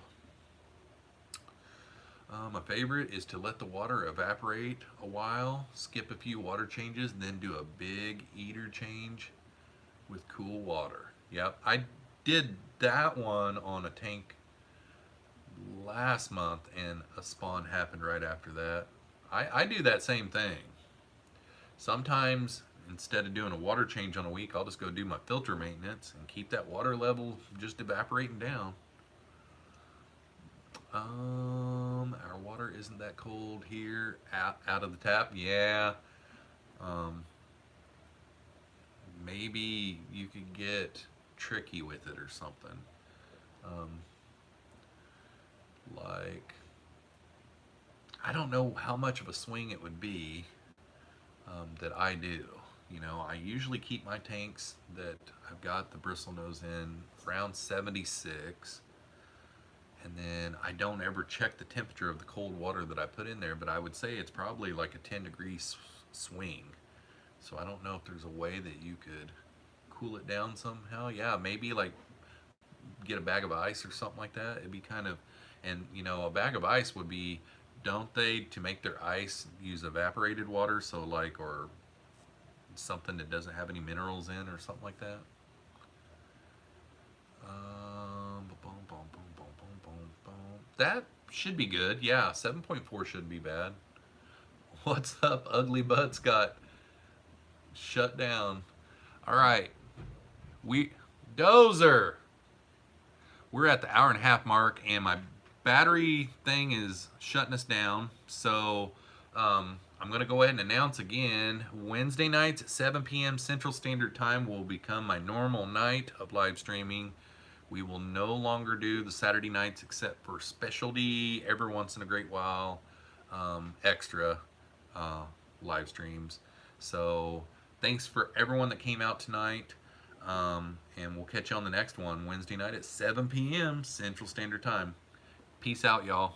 My favorite is to let the water evaporate a while, skip a few water changes, and then do a big eater change with cool water. Yep, I did that one on a tank last month, and a spawn happened right after that. I do that same thing. Sometimes instead of doing a water change on a week, I'll just go do my filter maintenance and keep that water level just evaporating down. Our water isn't that cold here out of the tap. Yeah. Maybe you could get tricky with it or something. Like I don't know how much of a swing it would be that I do. You know, I usually keep my tanks that I've got the bristlenose in around 76, and then I don't ever check the temperature of the cold water that I put in there, but I would say it's probably like a 10-degree swing. So I don't know if there's a way that you could cool it down somehow. Yeah, maybe like get a bag of ice or something like that. It'd be kind of, and you know, a bag of ice would be, don't they, to make their ice use evaporated water? So like, or something that doesn't have any minerals in or something like that. Boom, boom, boom, boom, boom, boom, boom. That should be good. Yeah, 7.4 shouldn't be bad. What's up, Ugly Butts got shut down. All right, we Dozer. We're at the hour and a half mark, and my battery thing is shutting us down. So I'm going to go ahead and announce again, Wednesday nights at 7 p.m. Central Standard Time will become my normal night of live streaming. We will no longer do the Saturday nights except for specialty every once in a great while, extra live streams. So thanks for everyone that came out tonight. And we'll catch you on the next one Wednesday night at 7 p.m. Central Standard Time. Peace out, y'all.